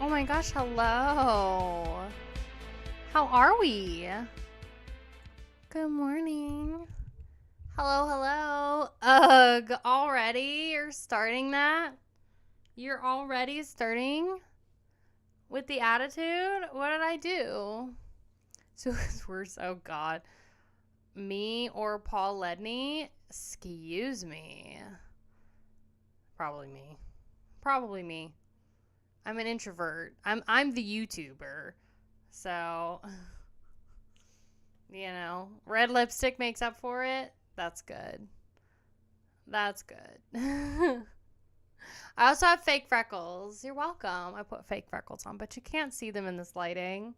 Oh my gosh, hello. How are we? Good morning. Hello, hello. Ugh, already? You're starting that? You're already starting with the attitude? What did I do? So we're so God. Me or Paul Ledney? Excuse me. Probably me. Probably me. I'm an introvert. I'm the YouTuber. So, you know, red lipstick makes up for it. That's good. That's good. I also have fake freckles. You're welcome. I put fake freckles on, but you can't see them in this lighting.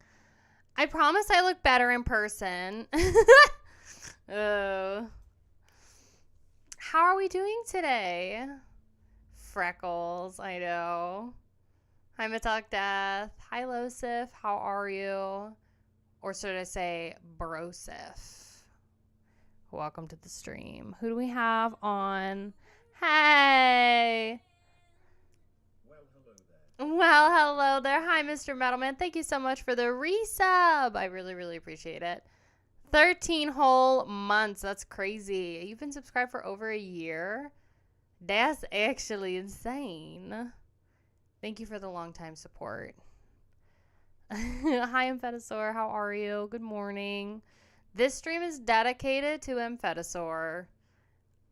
I promise I look better in person. Oh. How are we doing today? Freckles, I know. Hi, Metallic Death. Hi, Losif. How are you? Or should I say, Brosif? Welcome to the stream. Who do we have on? Hey. Well, hello there. Hi, Mr. Metalman. Thank you so much for the resub. I really, really appreciate it. 13 whole months. That's crazy. You've been subscribed for over a year. That's actually insane. Thank you for the long time support. Hi, Amphedosaur. How are you? Good morning. This stream is dedicated to Amphedosaur.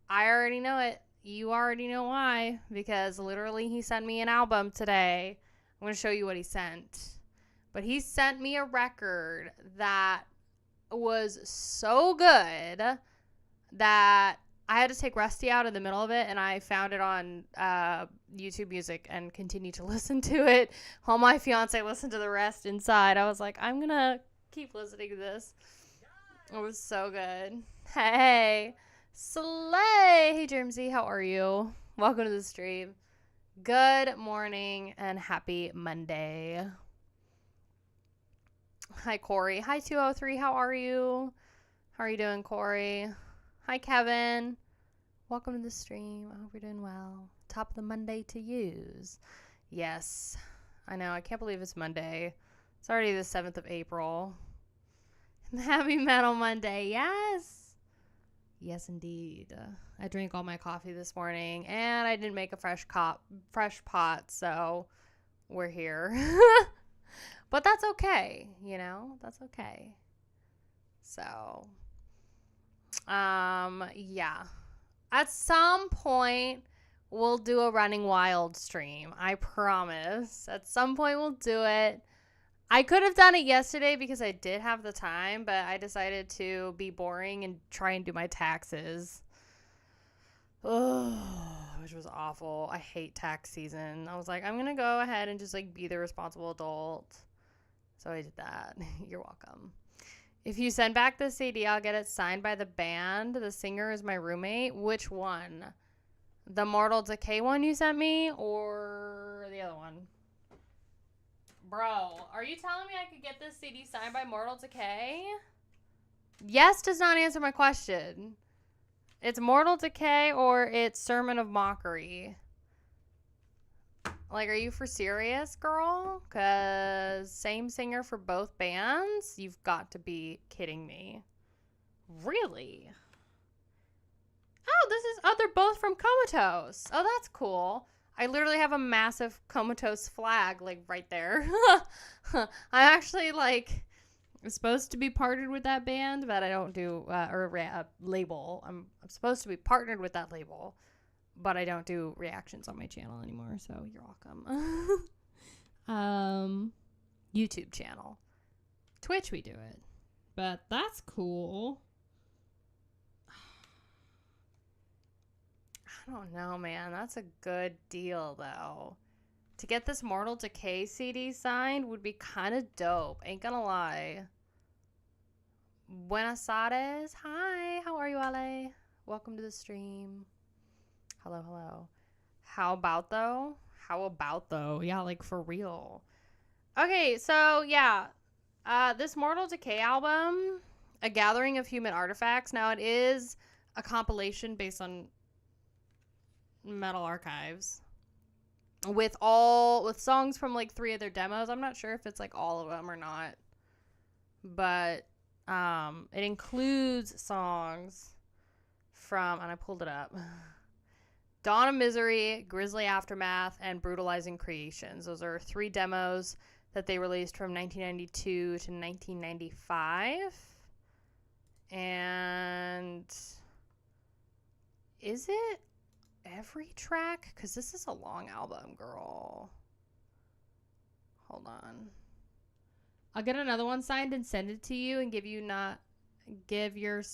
I already know it. You already know why. Because literally he sent me an album today. I'm going to show you what he sent. But he sent me a record that was so good that I had to take Rusty out in the middle of it, and I found it on YouTube Music and continued to listen to it while my fiance listened to the rest inside. I was like, I'm going to keep listening to this. It was so good. Hey, Slay. Hey, Jermsy, how are you? Welcome to the stream. Good morning and happy Monday. Hi, Corey. Hi, 203. How are you? How are you doing, Corey? Hi, Kevin. Welcome to the stream. I hope you're doing well. Top of the Monday to use. Yes. I know. I can't believe it's Monday. It's already the 7th of April. Happy Metal Monday. Yes. Yes, indeed. I drank all my coffee this morning, and I didn't make a fresh pot, so we're here. But that's okay. You know? That's okay. So... yeah. At some point, we'll do a Running Wild stream. I promise. At some point, we'll do it. I could have done it yesterday because I did have the time, but I decided to be boring and try and do my taxes. Oh, which was awful. I hate tax season. I was like, I'm going to go ahead and just like be the responsible adult. So I did that. You're welcome. If you send back the CD, I'll get it signed by the band. The singer is my roommate. Which one? The Mortal Decay one you sent me or the other one? Bro, are you telling me I could get this CD signed by Mortal Decay? Yes does not answer my question. It's Mortal Decay or it's Sermon of Mockery. Like, are you for serious, girl? Because same singer for both bands? You've got to be kidding me. Really? Oh, they're both from Comatose. Oh, that's cool. I literally have a massive Comatose flag, like, right there. I'm actually, like, supposed to be partnered with that band, but I don't do, label. I'm supposed to be partnered with that label. But I don't do reactions on my channel anymore, so you're welcome. YouTube channel. Twitch we do it. But that's cool. I don't know, man. That's a good deal, though. To get this Mortal Decay CD signed would be kind of dope. Ain't gonna lie. Buenas tardes. Hi, how are you, Ale? Welcome to the stream. Hello, hello. How about though? Yeah, like for real. Okay, so yeah. This Mortal Decay album, A Gathering of Human Artifacts. Now it is a compilation based on Metal Archives. with songs from like 3 of their demos. I'm not sure if it's like all of them or not, but it includes songs from, and I pulled it up, Dawn of Misery, Grisly Aftermath, and Brutalizing Creations. Those are 3 demos that they released from 1992 to 1995. And is it every track? Because this is a long album, girl. Hold on. I'll get another one signed and send it to you and give your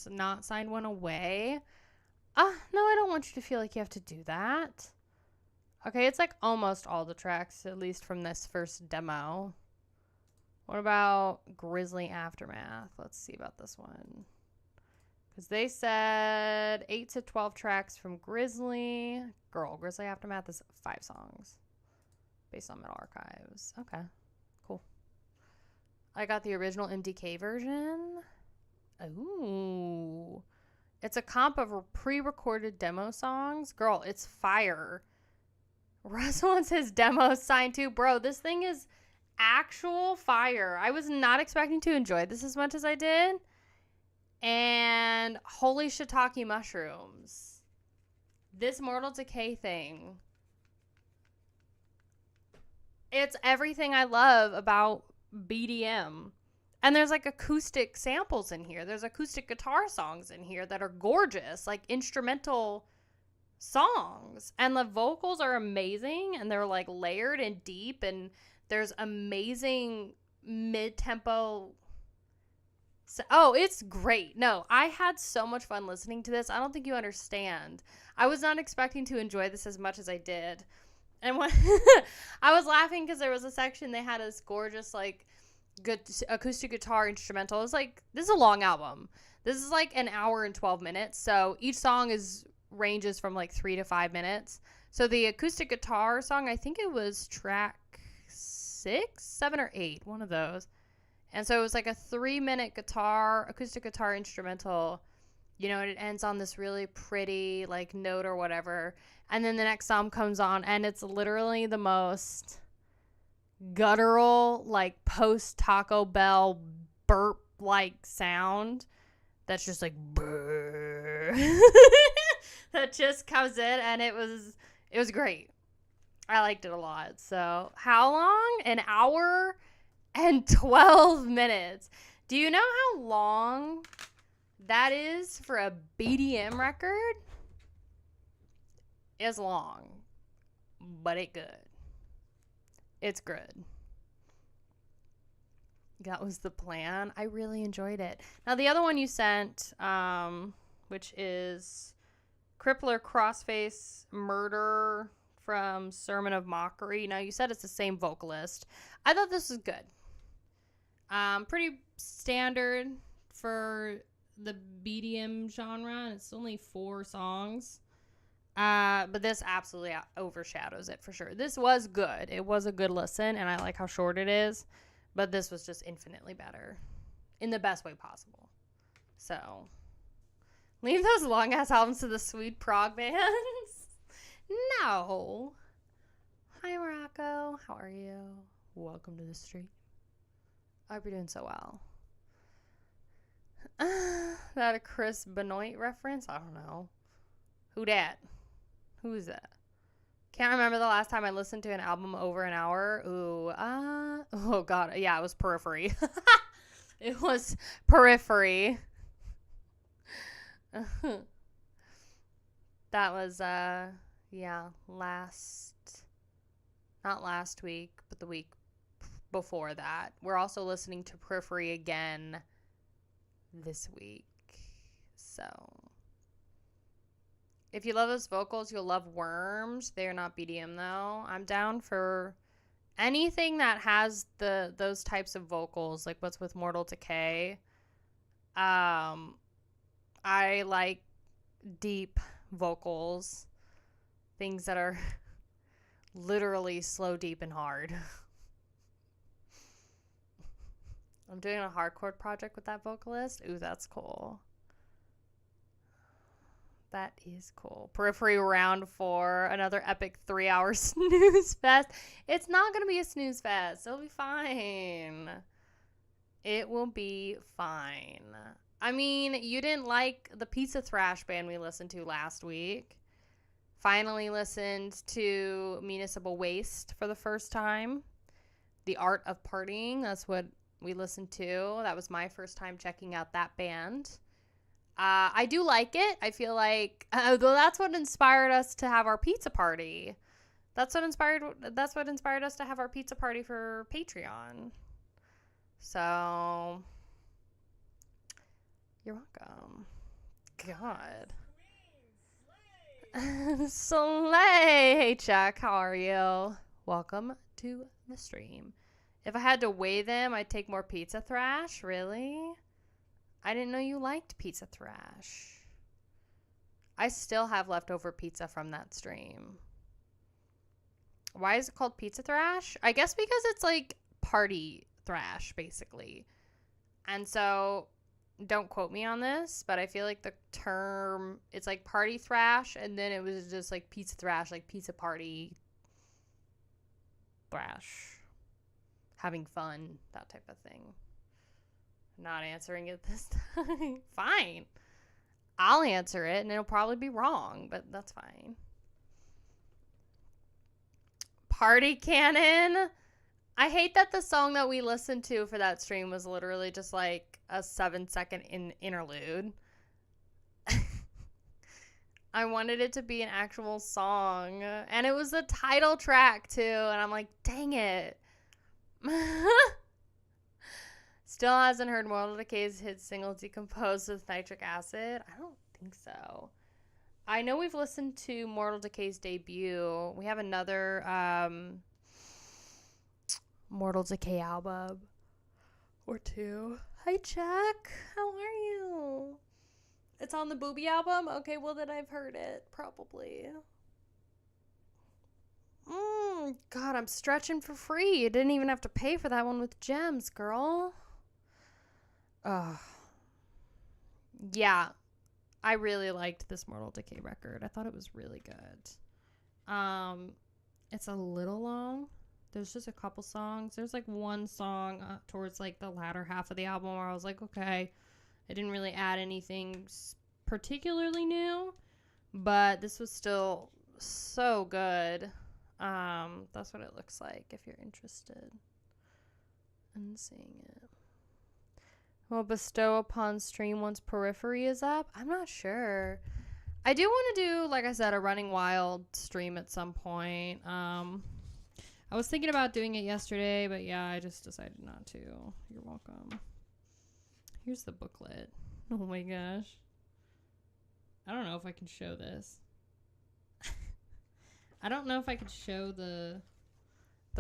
not signed one away. No, I don't want you to feel like you have to do that. Okay, it's like almost all the tracks, at least from this first demo. What about Grisly Aftermath? Let's see about this one. Because they said 8 to 12 tracks from Grisly. Girl, Grisly Aftermath is 5 songs based on Metal Archives. Okay, cool. I got the original MDK version. Ooh. It's a comp of pre-recorded demo songs. Girl, it's fire. Russ wants his demo signed too. Bro, this thing is actual fire. I was not expecting to enjoy this as much as I did. And holy shiitake mushrooms. This Mortal Decay thing. It's everything I love about BDM. And there's like acoustic samples in here. There's acoustic guitar songs in here that are gorgeous, like instrumental songs. And the vocals are amazing, and they're like layered and deep, and there's amazing mid-tempo. Oh, it's great. No, I had so much fun listening to this. I don't think you understand. I was not expecting to enjoy this as much as I did. And when I was laughing because there was a section they had this gorgeous like good acoustic guitar instrumental. It was like, this is a long album. This is like an hour and 12 minutes. So each song ranges from like 3 to 5 minutes. So the acoustic guitar song, I think it was track 6, 7, or 8, one of those. And so it was like a 3-minute acoustic guitar instrumental, you know, and it ends on this really pretty like note or whatever. And then the next song comes on, and it's literally the most guttural, like post Taco Bell burp like sound that's just like brrr. That just comes in, and it was great. I liked it a lot. So how long? An hour and 12 minutes. Do you know how long that is for a BDM record? It's long, but it's good. It's good. That was the plan. I really enjoyed it. Now, the other one you sent, which is Crippler Crossface Murder from Sermon of Mockery. Now, you said it's the same vocalist. I thought this was good. Pretty standard for the BDM genre. And it's only 4 songs. But this absolutely overshadows it for sure. This was good. It was a good listen, and I like how short it is. But this was just infinitely better in the best way possible. So, leave those long-ass albums to the sweet prog bands. No. Hi, Morocco. How are you? Welcome to the street. I hope you're doing so well. That a Chris Benoit reference? I don't know. Who dat? Who is that? Can't remember the last time I listened to an album over an hour. Oh God. Yeah, it was Periphery. It was Periphery. That was, not last week, but the week before that. We're also listening to Periphery again this week. So, if you love those vocals, you'll love Worms. They're not BDM though. I'm down for anything that has those types of vocals, like what's with Mortal Decay. I like deep vocals, things that are literally slow, deep, and hard. I'm doing a hardcore project with that vocalist. Ooh, that's cool. That is cool. Periphery round 4, another epic 3-hour snooze fest. It's not going to be a snooze fest. It'll be fine. It will be fine. I mean, you didn't like the Pizza Thrash band we listened to last week. Finally listened to Municipal Waste for the first time. The Art of Partying, that's what we listened to. That was my first time checking out that band. I do like it. I feel like that's what inspired us to have our pizza party. That's what inspired us to have our pizza party for Patreon. So, you're welcome. God. Slay. Hey, Chuck. How are you? Welcome to the stream. If I had to weigh them, I'd take more Pizza Thrash. Really? I didn't know you liked Pizza Thrash. I still have leftover pizza from that stream. Why is it called Pizza Thrash? I guess because it's like party thrash, basically. And so, don't quote me on this, but I feel like the term, it's like party thrash, and then it was just like pizza thrash, like pizza party thrash. Having fun, that type of thing. Not answering it this time. Fine. I'll answer it, and it'll probably be wrong, but that's fine. Party Cannon. I hate that the song that we listened to for that stream was literally just like a 7-second interlude. I wanted it to be an actual song, and it was the title track too, and I'm like, dang it. Still hasn't heard Mortal Decay's hit single Decomposed with Nitric Acid? I don't think so. I know we've listened to Mortal Decay's debut. We have another Mortal Decay album or two. Hi, Chuck. How are you? It's on the Booby album? Okay, well, then I've heard it. Probably. God, I'm stretching for free. You didn't even have to pay for that one with gems, girl. Yeah, I really liked this Mortal Decay record. I thought it was really good. It's a little long. There's just a couple songs. There's like one song towards like the latter half of the album where I was like, okay, I didn't really add anything particularly new, but this was still so good. That's what it looks like if you're interested in seeing it. Will bestow upon stream once Periphery is up? I'm not sure. I do want to do, like I said, a Running Wild stream at some point. I was thinking about doing it yesterday, but yeah, I just decided not to. You're welcome. Here's the booklet. Oh my gosh. I don't know if I can show this. I don't know if I could show the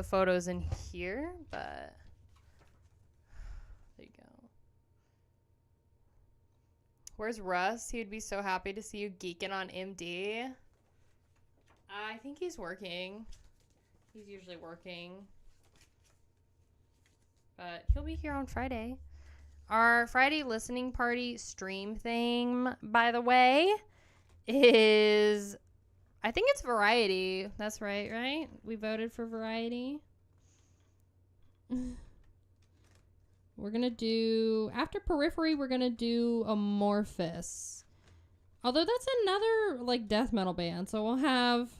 photos in here, but there you go. Where's Russ? He would be so happy to see you geeking on MD. I think he's working. He's usually working. But he'll be here on Friday. Our Friday listening party stream theme, by the way, is... I think it's variety. That's right? We voted for variety. We're going to do... After Periphery, we're going to do Amorphous. Although that's another, like, death metal band. So we'll have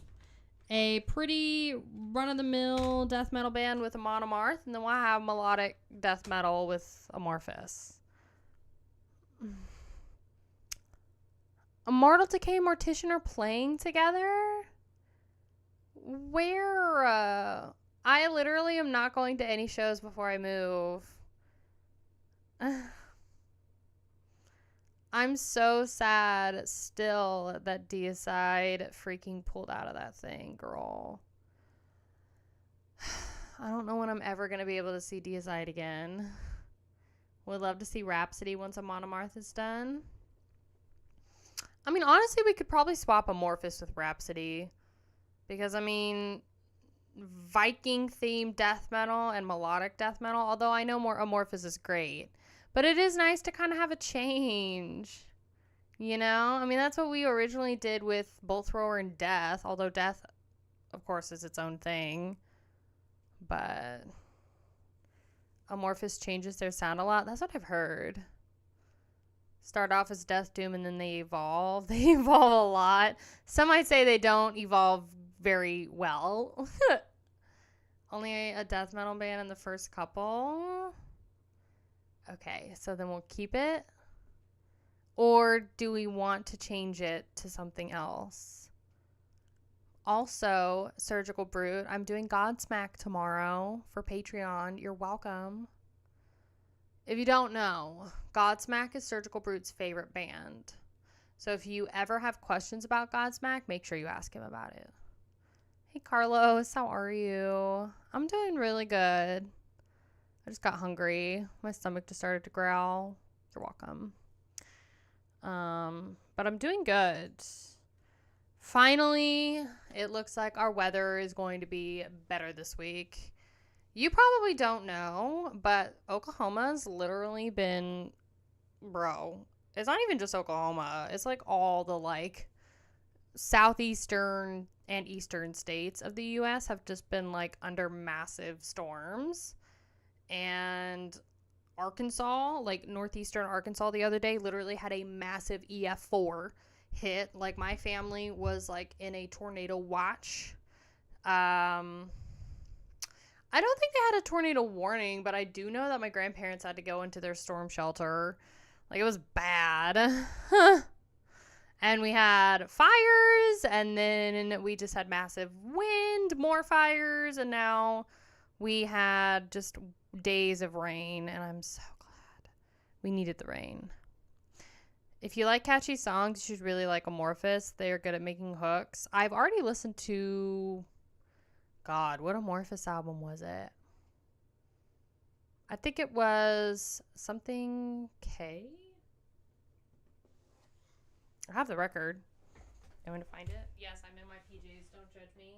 a pretty run-of-the-mill death metal band with a monomarth. And then we'll have melodic death metal with Amorphous. Immortal Decay and Mortician are playing together? Where? I literally am not going to any shows before I move. I'm so sad still that Decay freaking pulled out of that thing, girl. I don't know when I'm ever going to be able to see Decay again. Would love to see Rhapsody once a monomarth is done. I mean, honestly, we could probably swap Amorphous with Rhapsody. Because, I mean, Viking-themed death metal and melodic death metal, although I know more Amorphous is great. But it is nice to kind of have a change. You know? I mean, that's what we originally did with Bolt Thrower and Death, although Death, of course, is its own thing. But Amorphous changes their sound a lot. That's what I've heard. Start off as Death Doom and then they evolve. They evolve a lot. Some might say they don't evolve very well. Only a death metal band in the first couple. Okay, so then we'll keep it. Or do we want to change it to something else? Also, Surgical Brute, I'm doing Godsmack tomorrow for Patreon. You're welcome. If you don't know, Godsmack is Surgical Brute's favorite band. So if you ever have questions about Godsmack, make sure you ask him about it. Hey, Carlos, how are you? I'm doing really good. I just got hungry. My stomach just started to growl. You're welcome. But I'm doing good. Finally, it looks like our weather is going to be better this week. You probably don't know, but Oklahoma's literally been, bro, it's not even just Oklahoma. It's like all the like southeastern and eastern states of the U.S. have just been like under massive storms. And Arkansas, like northeastern Arkansas the other day, literally had a massive EF4 hit. Like my family was like in a tornado watch. I don't think they had a tornado warning, but I do know that my grandparents had to go into their storm shelter. Like, it was bad. And we had fires, and then we just had massive wind, more fires, and now we had just days of rain, and I'm so glad. We needed the rain. If you like catchy songs, you should really like Amorphous. They are good at making hooks. I've already listened to... God, what Amorphous album was it? I think it was something K. I have the record. I'm going to find it. Yes, I'm in my PJs. Don't judge me.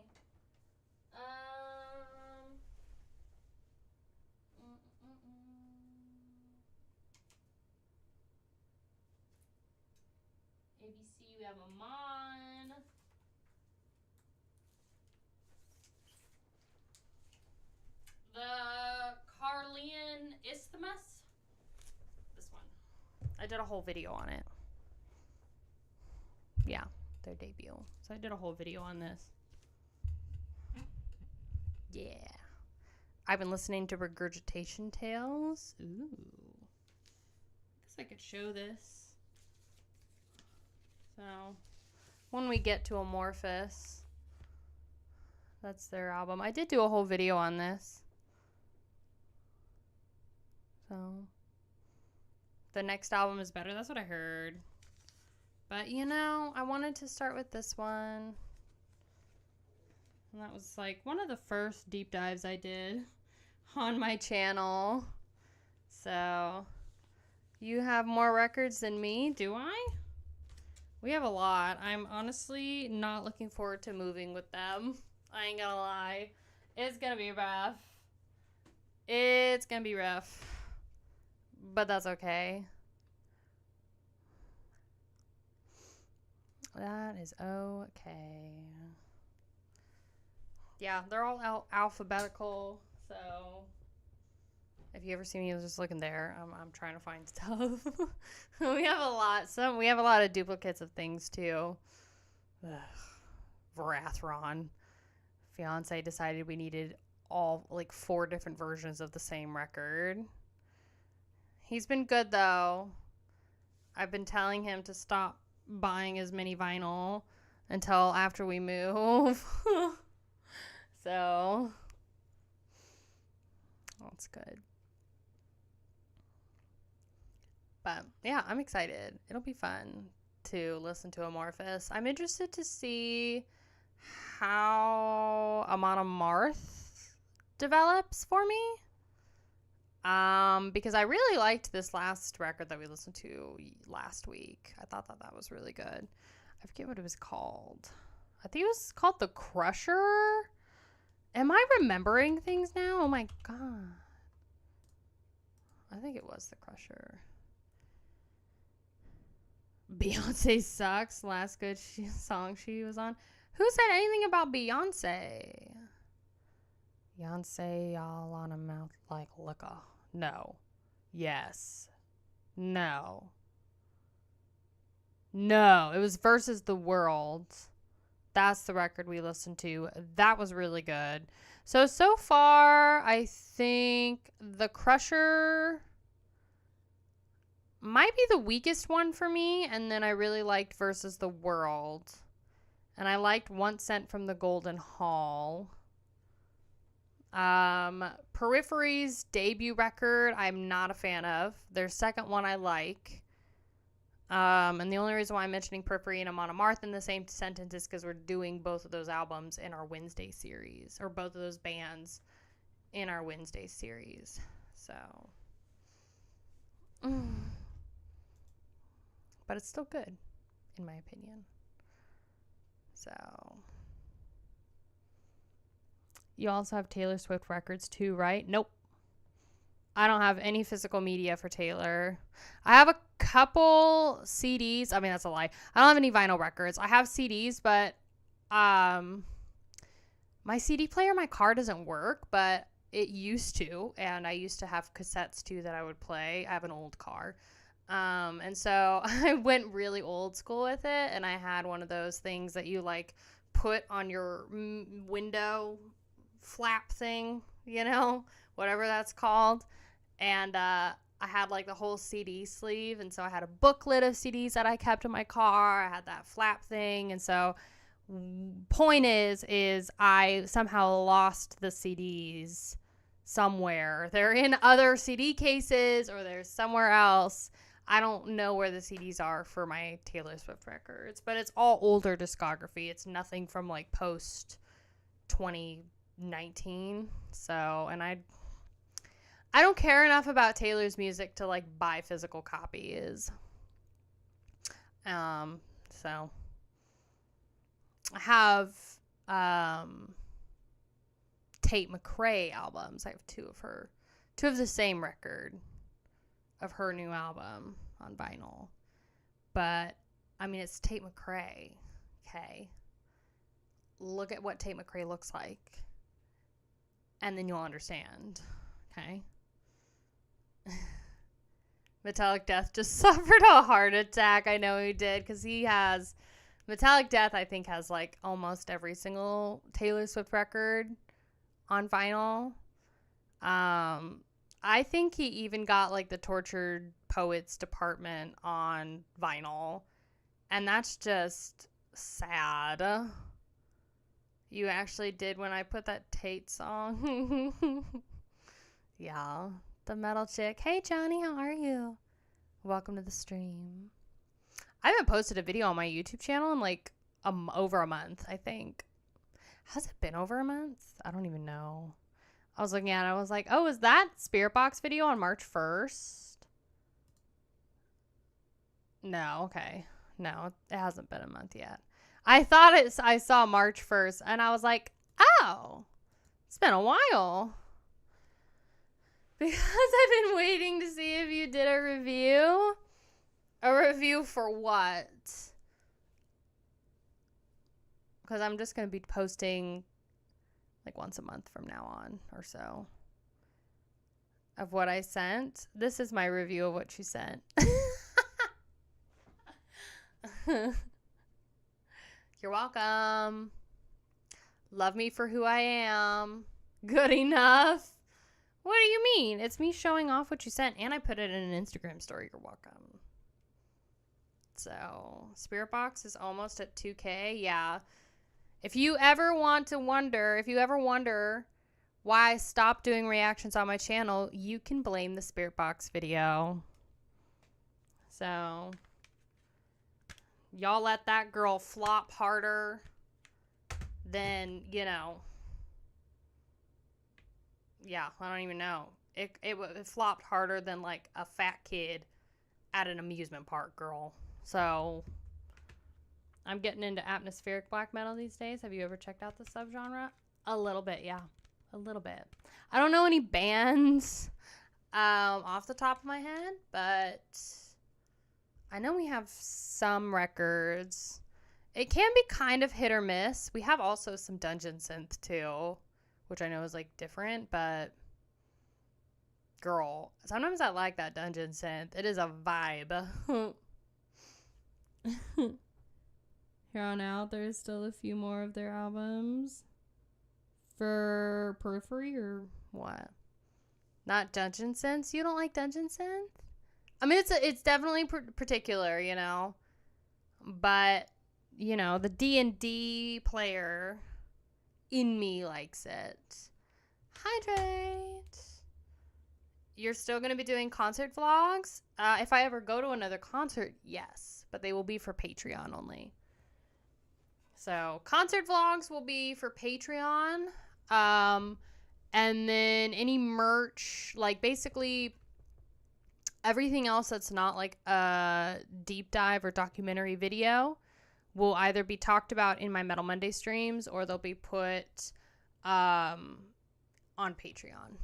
ABC, we have Amon. The Carlian Isthmus. This one. I did a whole video on it. Yeah, their debut. So I did a whole video on this. Yeah. I've been listening to Regurgitation Tales. Ooh. Guess I could show this. So, when we get to Amorphous, that's their album. I did do a whole video on this. So, the next album is better. That's what I heard. But, you know, I wanted to start with this one. And that was like one of the first deep dives I did on my channel. So, you have more records than me, do I? We have a lot. I'm honestly not looking forward to moving with them. I ain't gonna lie. It's gonna be rough. It's gonna be rough. But that's okay. That is okay. Yeah, they're all alphabetical, so if you ever see me just looking there, I'm trying to find stuff. We have a lot. We have a lot of duplicates of things too. Ugh. Varathron. Fiance decided we needed all like 4 different versions of the same record. He's been good though. I've been telling him to stop buying as many vinyl until after we move. So that's good. But yeah, I'm excited. It'll be fun to listen to Amorphous. I'm interested to see how Amon Amarth develops for me. Because I really liked this last record that we listened to last week. I thought that was really good. I forget what it was called. I think it was called The Crusher. Am I remembering things now? Oh my god. I think it was The Crusher. Beyonce sucks. Last good song she was on. Who said anything about Beyonce? Beyonce all on a mouth like liquor. No. Yes. No. No. It was Versus the World. That's the record we listened to. That was really good. So far, I think The Crusher might be the weakest one for me. And then I really liked Versus the World. And I liked Once Sent from the Golden Hall. Periphery's debut record, I'm not a fan of. Their second one I like. And the only reason why I'm mentioning Periphery and Amon Amarth in the same sentence is because we're doing both of those albums in our Wednesday series, or both of those bands in our Wednesday series. So, but it's still good, in my opinion. So, you also have Taylor Swift records too, right? Nope. I don't have any physical media for Taylor. I have a couple CDs. I mean, that's a lie. I don't have any vinyl records. I have CDs, but my CD player in my car doesn't work, but it used to. And I used to have cassettes too that I would play. I have an old car. And so I went really old school with it. And I had one of those things that you like put on your window flap thing, you know, whatever that's called. And I had like the whole CD sleeve, and so I had a booklet of CDs that I kept in my car. I had that flap thing, and so point is I somehow lost the CDs somewhere. They're in other CD cases, or they're somewhere else. I don't know where the CDs are for my Taylor Swift records, but it's all older discography. It's nothing from like post 2019. So, and I don't care enough about Taylor's music to like buy physical copies. So I have Tate McRae albums. I have two of the same record of her new album on vinyl. But I mean, it's Tate McRae. Okay. Look at what Tate McRae looks like, and then you'll understand. Okay. Metallic Death just suffered a heart attack. I know he did, because he has Metallic Death, I think, has like almost every single Taylor Swift record on vinyl. I think he even got like the Tortured Poets department on vinyl, and that's just sad. You actually did when I put that Tate song. Yeah. The metal chick. Hey, Johnny, how are you? Welcome to the stream. I haven't posted a video on my YouTube channel in like over a month, I think. Has it been over a month? I don't even know. I was looking at it. I was like, oh, is that Spirit Box video on March 1st? No, okay. No, it hasn't been a month yet. I thought I saw March 1st, and I was like, oh, it's been a while. Because I've been waiting to see if you did a review. A review for what? Because I'm just going to be posting like once a month from now on or so of what I sent. This is my review of what you sent. You're welcome. Love me for who I am. Good enough. What do you mean? It's me showing off what you sent, and I put it in an Instagram story. You're welcome. So, Spirit Box is almost at 2K. Yeah. If you ever wonder why I stopped doing reactions on my channel, you can blame the Spirit Box video. So, y'all let that girl flop harder than, you know. Yeah, I don't even know. It flopped harder than like a fat kid at an amusement park, girl. So I'm getting into atmospheric black metal these days. Have you ever checked out the subgenre? A little bit, yeah. A little bit. I don't know any bands off the top of my head, but I know we have some records. It can be kind of hit or miss. We have also some dungeon synth too, which I know is like different, but girl, sometimes I like that dungeon synth. It is a vibe. Here on out, there's still a few more of their albums. For Periphery or what? Not Dungeon Synth? You don't like Dungeon Synth? I mean, it's definitely particular, you know. But, you know, the D&D player in me likes it. Hydrate. You're still going to be doing concert vlogs? If I ever go to another concert, yes. But they will be for Patreon only. So, concert vlogs will be for Patreon. And then any merch, like basically everything else that's not like a deep dive or documentary video will either be talked about in my Metal Monday streams or they'll be put on Patreon.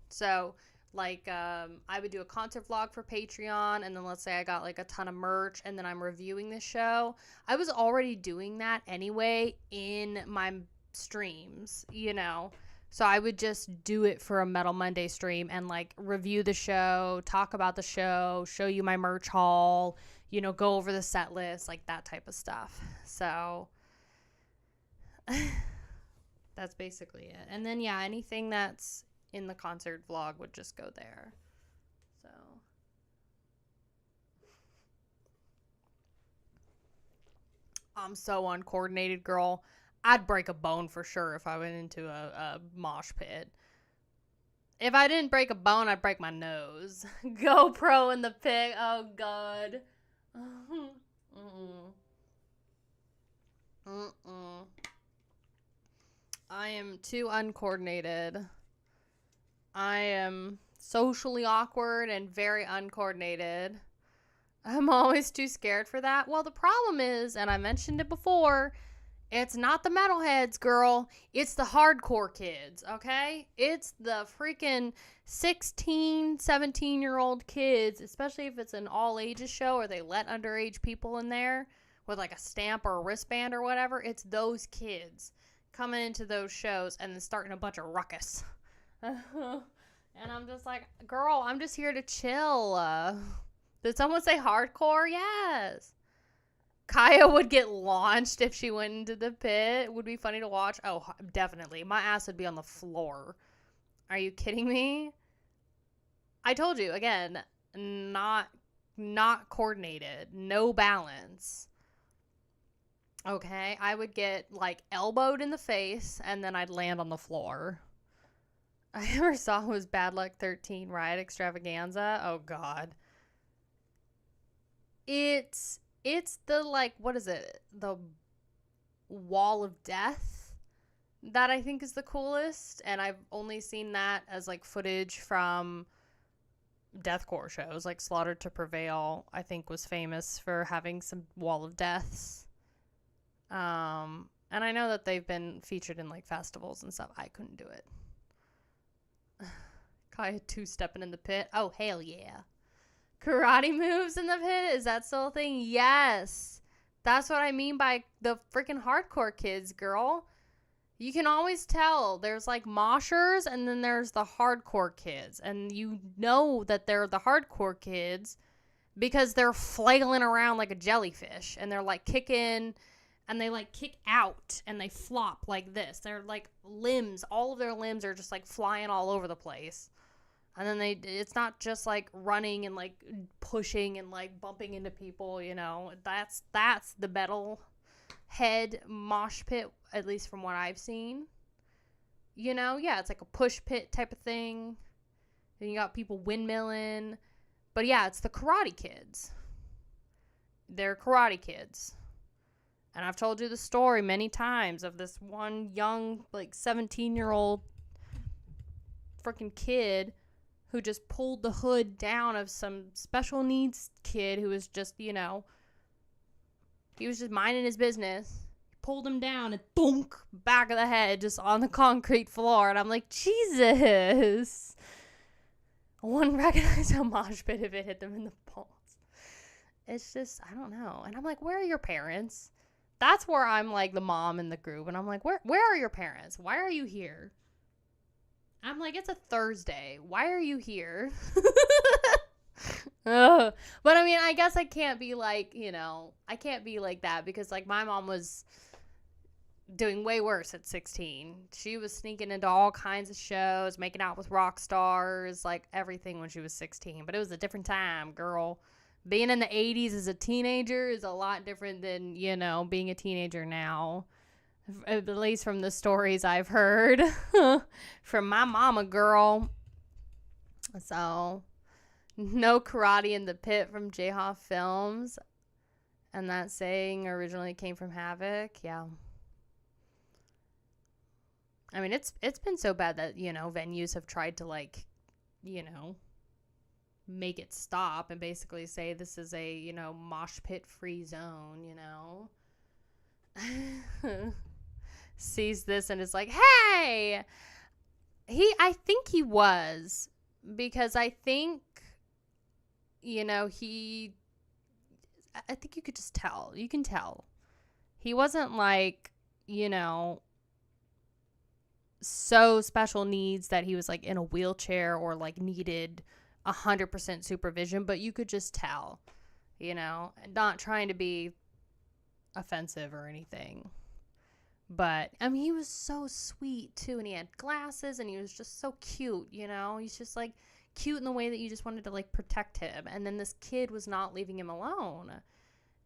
So, like, I would do a concert vlog for Patreon, and then let's say I got, like, a ton of merch, and then I'm reviewing the show. I was already doing that anyway in my streams, you know. So I would just do it for a Metal Monday stream and, like, review the show, talk about the show, show you my merch haul, you know, go over the set list, like, that type of stuff. So that's basically it. And then, yeah, anything that's in the concert vlog would just go there. So I'm so uncoordinated, girl. I'd break a bone for sure if I went into a mosh pit. If I didn't break a bone, I'd break my nose. GoPro in the pit. Oh, God. I am too uncoordinated. I am socially awkward and very uncoordinated. I'm always too scared for that. Well, the problem is, and I mentioned it before, it's not the metalheads, girl. It's the hardcore kids, okay? It's the freaking 16, 17-year-old kids, especially if it's an all-ages show or they let underage people in there with like a stamp or a wristband or whatever. It's those kids coming into those shows and then starting a bunch of ruckus. And I'm just like, girl, I'm just here to chill. Did someone say hardcore? Yes. Kaya would get launched if she went into the pit. It would be funny to watch. Oh, definitely. My ass would be on the floor. Are you kidding me? I told you, again, not coordinated. No balance. Okay? I would get, like, elbowed in the face, and then I'd land on the floor. I ever saw was Bad Luck 13 Riot Extravaganza. Oh, God. It's the, like, what is it? The Wall of Death that I think is the coolest. And I've only seen that as, like, footage from deathcore shows. Like, Slaughter to Prevail, I think, was famous for having some Wall of Deaths. And I know that they've been featured in, like, festivals and stuff. I couldn't do it. Kaya two-stepping in the pit. Oh, hell yeah. Karate moves in the pit? Is that still a thing? Yes. That's what I mean by the freaking hardcore kids, girl. You can always tell. There's like moshers and then there's the hardcore kids. And you know that they're the hardcore kids because they're flailing around like a jellyfish. And they're like kicking and they like kick out and they flop like this. They're like limbs. All of their limbs are just like flying all over the place. And then it's not just like running and like pushing and like bumping into people, you know. That's the metal head mosh pit, at least from what I've seen. You know, yeah, it's like a push pit type of thing. And you got people windmilling. But yeah, it's the karate kids. They're karate kids. And I've told you the story many times of this one young, like 17-year-old freaking kid who just pulled the hood down of some special needs kid who was just, you know, he was just minding his business. Pulled him down and thunk, back of the head, just on the concrete floor. And I'm like, Jesus. I wouldn't recognize a mosh pit if it hit them in the balls. it's just, I don't know. And I'm like, where are your parents? That's where I'm like the mom in the group. And I'm like, where are your parents? Why are you here? I'm like, it's a Thursday. Why are you here? Ugh. But I mean, I guess I can't be like, I can't be like that because like my mom was doing way worse at 16. She was sneaking into all kinds of shows, making out with rock stars, like everything when she was 16. But it was a different time, girl. Being in the 80s as a teenager is a lot different than, being a teenager now. At least from the stories I've heard from my mama, girl. So, no karate in the pit from J-Hoff Films. And that saying originally came from Havoc. Yeah. I mean, it's been so bad that, venues have tried to, like, make it stop and basically say this is a, mosh pit free zone, sees this and is like, hey, I think he was, because I think, I think you could just tell. You can tell. He wasn't like, so special needs that he was like in a wheelchair or like needed 100% supervision, but you could just tell, not trying to be offensive or anything. But, I mean, he was so sweet, too, and he had glasses, and he was just so cute, He's just, like, cute in the way that you just wanted to, like, protect him. And then this kid was not leaving him alone.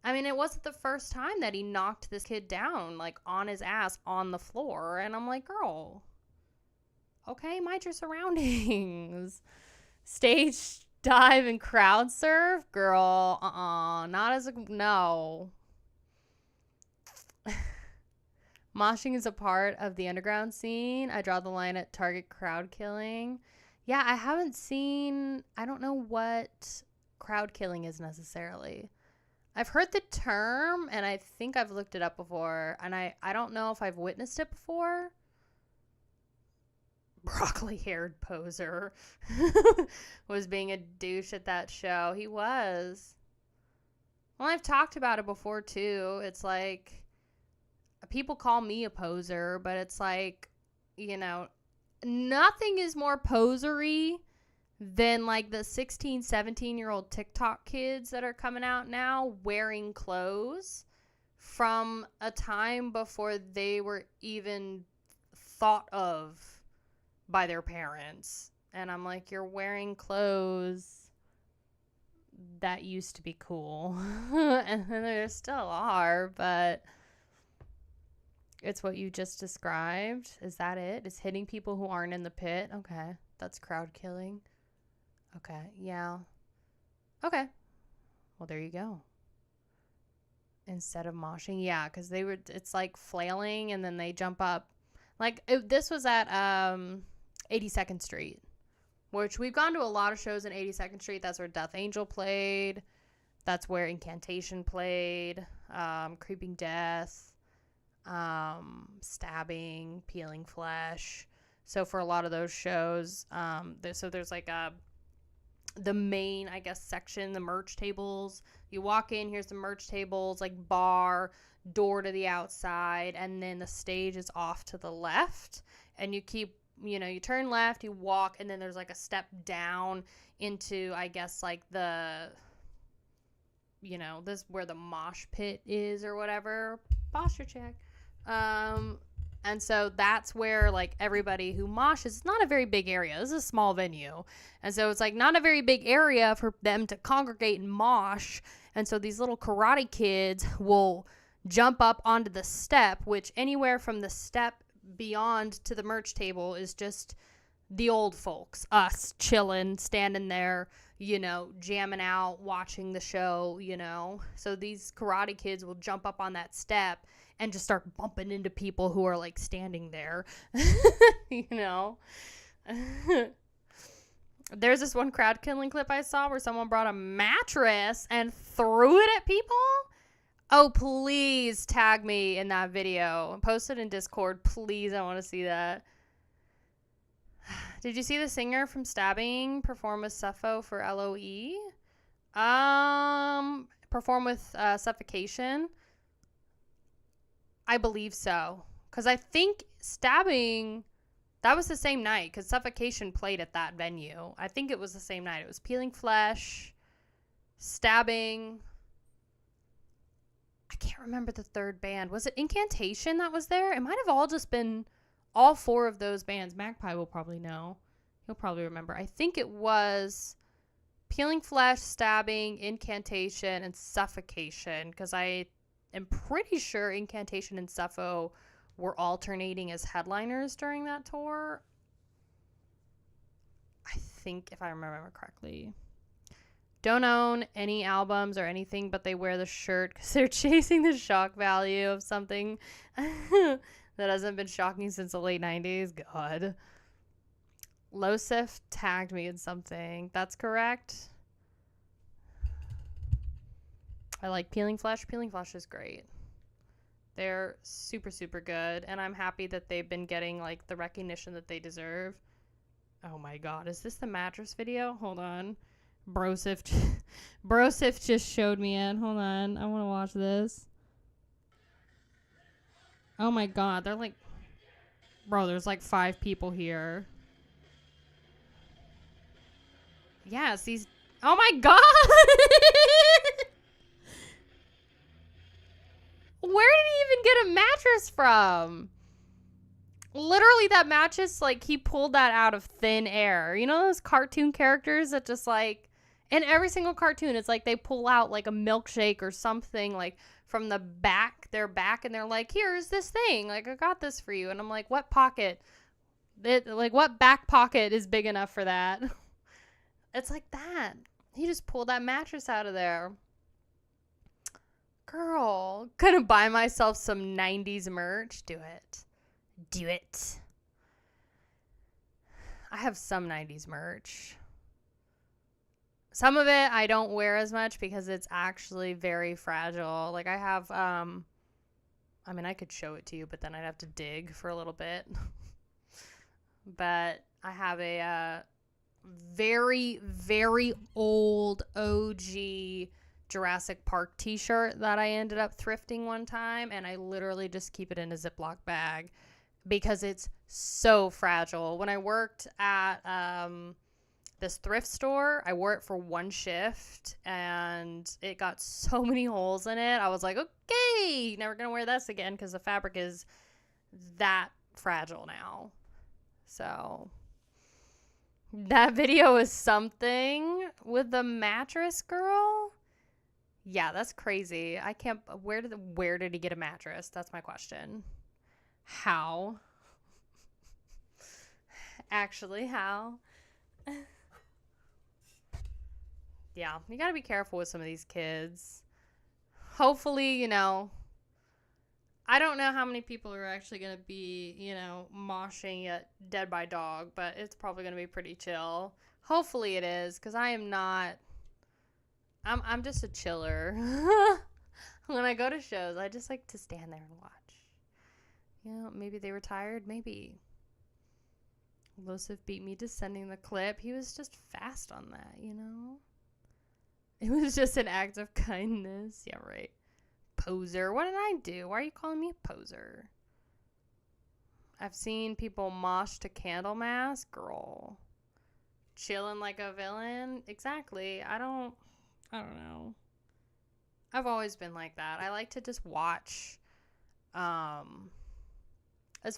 I mean, it wasn't the first time that he knocked this kid down, like, on his ass on the floor. And I'm like, girl, okay, mind your surroundings. Stage dive and crowd surf? Girl, not as a, no. Moshing is a part of the underground scene. I draw the line at target crowd killing. Yeah, I don't know what crowd killing is necessarily. I've heard the term, and I think I've looked it up before, and I don't know if I've witnessed it before. Broccoli-haired poser was being a douche at that show. He was. Well, I've talked about it before, too. It's like, people call me a poser, but it's like, nothing is more posery than like the 16, 17-year-old TikTok kids that are coming out now wearing clothes from a time before they were even thought of by their parents. And I'm like, you're wearing clothes that used to be cool. And there still are, but it's what you just described. Is that it? Is hitting people who aren't in the pit? Okay. That's crowd killing. Okay. Yeah. Okay. Well, there you go. Instead of moshing. Yeah, because it's like flailing and then they jump up. Like, this was at 82nd Street, which we've gone to a lot of shows in 82nd Street. That's where Death Angel played. That's where Incantation played. Creeping Death. Stabbing, Peeling Flesh. So for a lot of those shows, there's like the main, I guess, section, the merch tables. You walk in, here's the merch tables, like bar, door to the outside, and then the stage is off to the left. And you keep, you turn left, you walk, and then there's like a step down into, I guess, like the, this where the mosh pit is or whatever. Posture check. And so that's where like everybody who moshes, it's not a very big area. This is a small venue. And so it's like not a very big area for them to congregate and mosh. And so these little karate kids will jump up onto the step, which anywhere from the step beyond to the merch table is just the old folks, us chilling, standing there, jamming out, watching the show, So these karate kids will jump up on that step and just start bumping into people who are like standing there, There's this one crowd killing clip I saw where someone brought a mattress and threw it at people. Oh, please tag me in that video. Post it in Discord, please. I want to see that. Did you see the singer from Stabbing perform a Suffo for LOE? perform with Suffocation? I believe so. Because I think Stabbing, that was the same night, because Suffocation played at that venue. I think it was the same night. It was Peeling Flesh, Stabbing. I can't remember the third band. Was it Incantation that was there? It might have all just been all four of those bands. Magpie will probably know. He'll probably remember. I think it was Peeling Flesh, Stabbing, Incantation, and Suffocation, because I am pretty sure Incantation and Suffo were alternating as headliners during that tour. I think, if I remember correctly. Don't own any albums or anything, but they wear the shirt because they're chasing the shock value of something that hasn't been shocking since the late 90s. God. Losif tagged me in something. That's correct. I like Peeling Flesh. Peeling Flesh is great. They're super, super good. And I'm happy that they've been getting, like, the recognition that they deserve. Oh, my God. Is this the mattress video? Hold on. Brosif just showed me it. Hold on. I want to watch this. Oh, my God. They're, like... Bro, there's, like, 5 people here. Yes, these... Oh, my God! Where did he even get a mattress from? Literally, that mattress, like, he pulled that out of thin air. You know those cartoon characters that just, like, in every single cartoon, it's like they pull out, like, a milkshake or something, like, from the back, their back, and they're like, here's this thing. Like, I got this for you. And I'm like, what pocket? What back pocket is big enough for that? It's like that. He just pulled that mattress out of there. Girl, gonna buy myself some 90s merch. Do it. Do it. I have some 90s merch. Some of it I don't wear as much because it's actually very fragile. Like I have, I mean, I could show it to you, but then I'd have to dig for a little bit. But I have a very, very old OG Jurassic Park t-shirt that I ended up thrifting one time, and I literally just keep it in a Ziploc bag because it's so fragile. When I worked at this thrift store, I wore it for one shift and it got so many holes in it. I was like, okay, never gonna wear this again because the fabric is that fragile now. So that video is something with the mattress girl. Yeah, that's crazy. I can't. Where did he get a mattress? That's my question. How? Actually, how? Yeah, you gotta be careful with some of these kids. Hopefully, you know, I don't know how many people are actually gonna be, you know, moshing at Dead by Dog, but it's probably gonna be pretty chill. Hopefully it is, because I am not. I'm just a chiller. When I go to shows, I just like to stand there and watch. You know, maybe they were tired. Maybe. Losif beat me to sending the clip. He was just fast on that, you know? It was just an act of kindness. Yeah, right. Poser. What did I do? Why are you calling me a poser? I've seen people mosh to Candlemass. Girl. Chilling like a villain. Exactly. I don't know. I've always been like that. I like to just watch. It's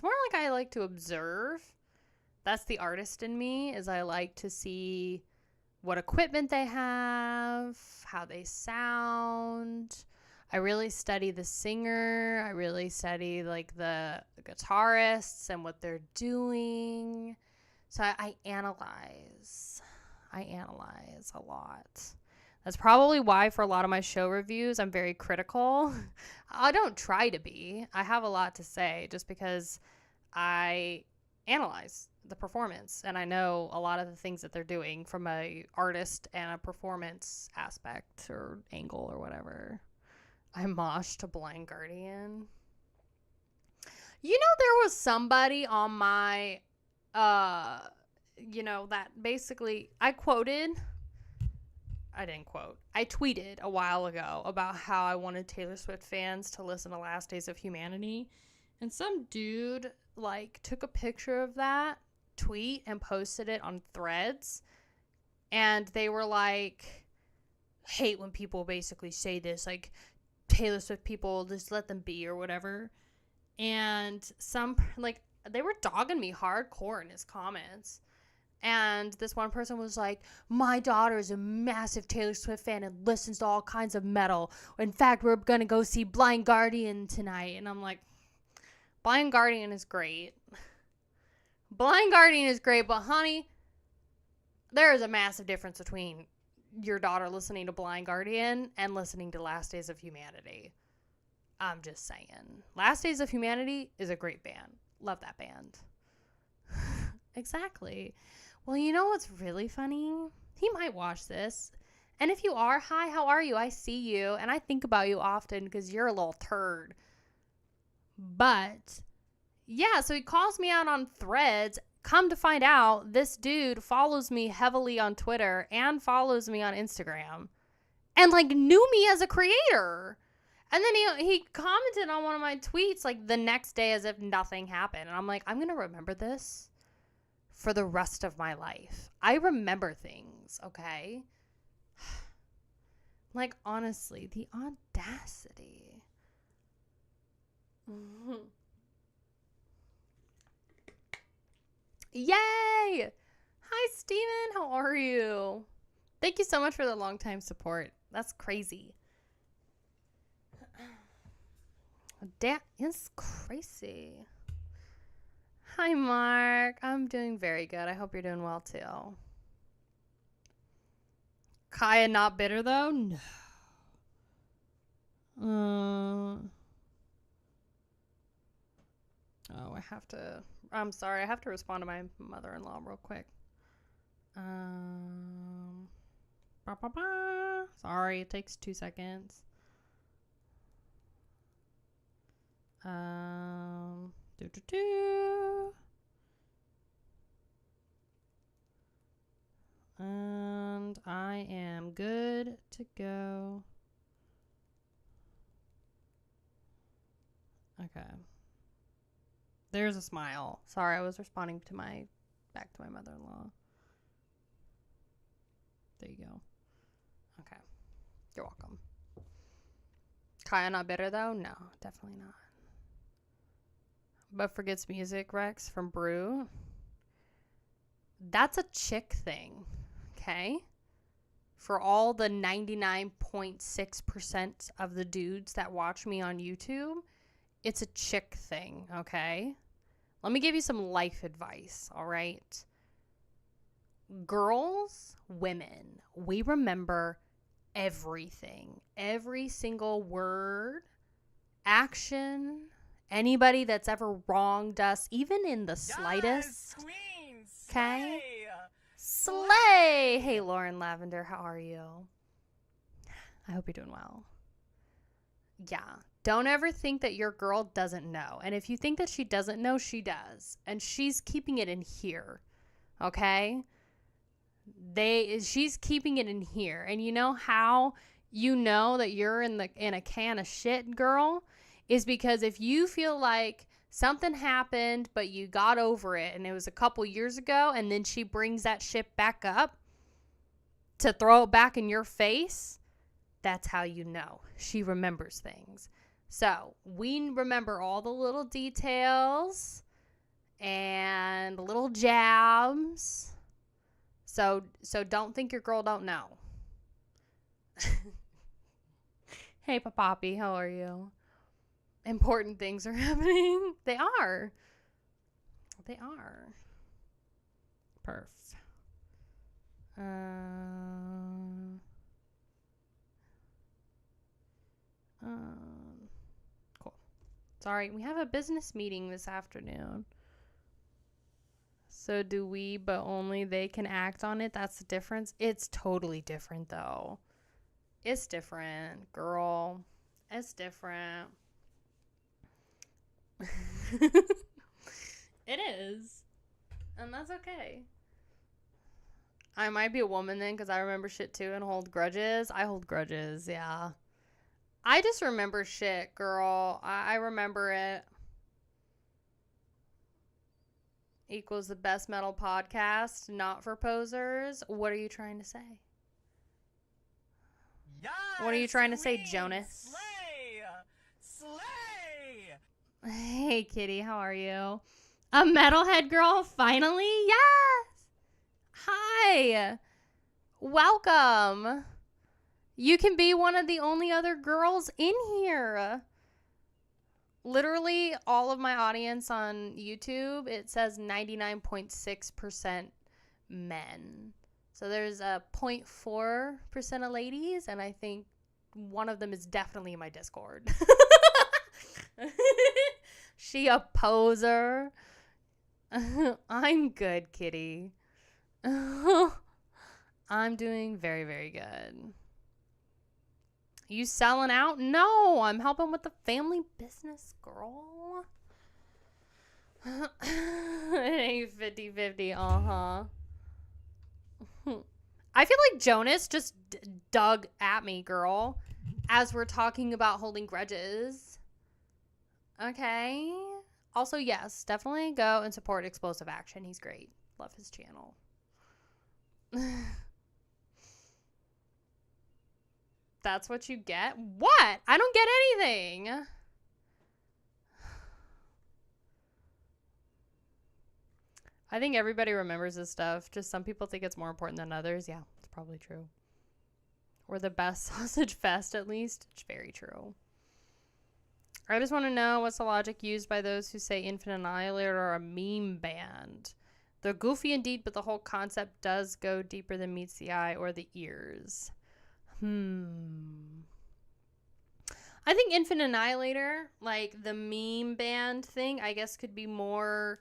more like I like to observe. That's the artist in me, is I like to see what equipment they have, how they sound. I really study the singer. I really study like the guitarists and what they're doing. So I analyze. I analyze a lot. That's probably why for a lot of my show reviews, I'm very critical. I don't try to be. I have a lot to say just because I analyze the performance and I know a lot of the things that they're doing from a artist and a performance aspect or angle or whatever. I moshed to Blind Guardian. You know, there was somebody on my, you know, that basically I quoted I didn't quote. I tweeted a while ago about how I wanted Taylor Swift fans to listen to Last Days of Humanity. And some dude, like, took a picture of that tweet and posted it on Threads. And they were like, hate when people basically say this, like, Taylor Swift people, just let them be or whatever. And some, like, they were dogging me hardcore in his comments. And this one person was like, my daughter is a massive Taylor Swift fan and listens to all kinds of metal. In fact, we're going to go see Blind Guardian tonight. And I'm like, Blind Guardian is great. Blind Guardian is great, but honey, there is a massive difference between your daughter listening to Blind Guardian and listening to Last Days of Humanity. I'm just saying. Last Days of Humanity is a great band. Love that band. Exactly. Well, you know what's really funny? He might watch this. And if you are, hi, how are you? I see you. And I think about you often because you're a little turd. But, yeah, so he calls me out on Threads. Come to find out, this dude follows me heavily on Twitter and follows me on Instagram. And, like, knew me as a creator. And then he commented on one of my tweets, like, the next day as if nothing happened. And I'm like, I'm going to remember this for the rest of my life. I remember things, okay? Like, honestly, the audacity. Yay! Hi, Steven. How are you? Thank you so much for the long time support. That's crazy. That is crazy. Hi, Mark. I'm doing very good. I hope you're doing well, too. Kaya not bitter, though? No. Oh, I'm sorry. I have to respond to my mother-in-law real quick. Sorry, it takes 2 seconds. And I am good to go. Okay. There's a smile. Sorry, I was responding to back to my mother-in-law. There you go. Okay. You're welcome. Kaya not bitter though? No, definitely not. But forgets music, Rex, from Brew. That's a chick thing, okay? For all the 99.6% of the dudes that watch me on YouTube, it's a chick thing, okay? Let me give you some life advice, all right? Girls, women, we remember everything. Every single word, action, anybody that's ever wronged us, even in the slightest. Queens, Okay? Slay! Hey, Lauren Lavender, how are you? I hope you're doing well. Yeah. Don't ever think that your girl doesn't know. And if you think that she doesn't know, she does. And she's keeping it in here. Okay? She's keeping it in here. And you know how you know that you're in a can of shit, girl? Is because if you feel like something happened, but you got over it, and it was a couple years ago, and then she brings that shit back up to throw it back in your face, that's how you know. She remembers things. So we remember all the little details and little jabs. So don't think your girl don't know. Hey, Papapi, how are you? Important things are happening. They are. Perf. Cool. Sorry, we have a business meeting this afternoon. So do we, but only they can act on it? That's the difference? It's totally different, though. It's different, girl. It's different. It is. And that's okay. I might be a woman then because I remember shit too and hold grudges. I hold grudges, yeah. I just remember shit, girl. I remember it. Equals the best metal podcast, not for posers. What are you trying to say? Yes, what are you trying to say, Jonas? Slay! Hey, Kitty, how are you? A metalhead girl, finally? Yes! Hi! Welcome! You can be one of the only other girls in here. Literally, all of my audience on YouTube, it says 99.6% men. So there's a 0.4% of ladies, and I think one of them is definitely in my Discord. She a poser. I'm good, Kitty. I'm doing very, very good. You selling out? No, I'm helping with the family business, girl. It ain't 50-50, I feel like Jonas just dug at me, girl, as we're talking about holding grudges. Okay. Also, yes, definitely go and support Explosive Action. He's great. Love his channel. That's what you get? What? I don't get anything. I think everybody remembers this stuff. Just some people think it's more important than others. Yeah, it's probably true. We're the best sausage fest, at least. It's very true. I just want to know what's the logic used by those who say Infinite Annihilator are a meme band. They're goofy indeed, but the whole concept does go deeper than meets the eye or the ears. I think Infinite Annihilator, like the meme band thing, I guess could be more,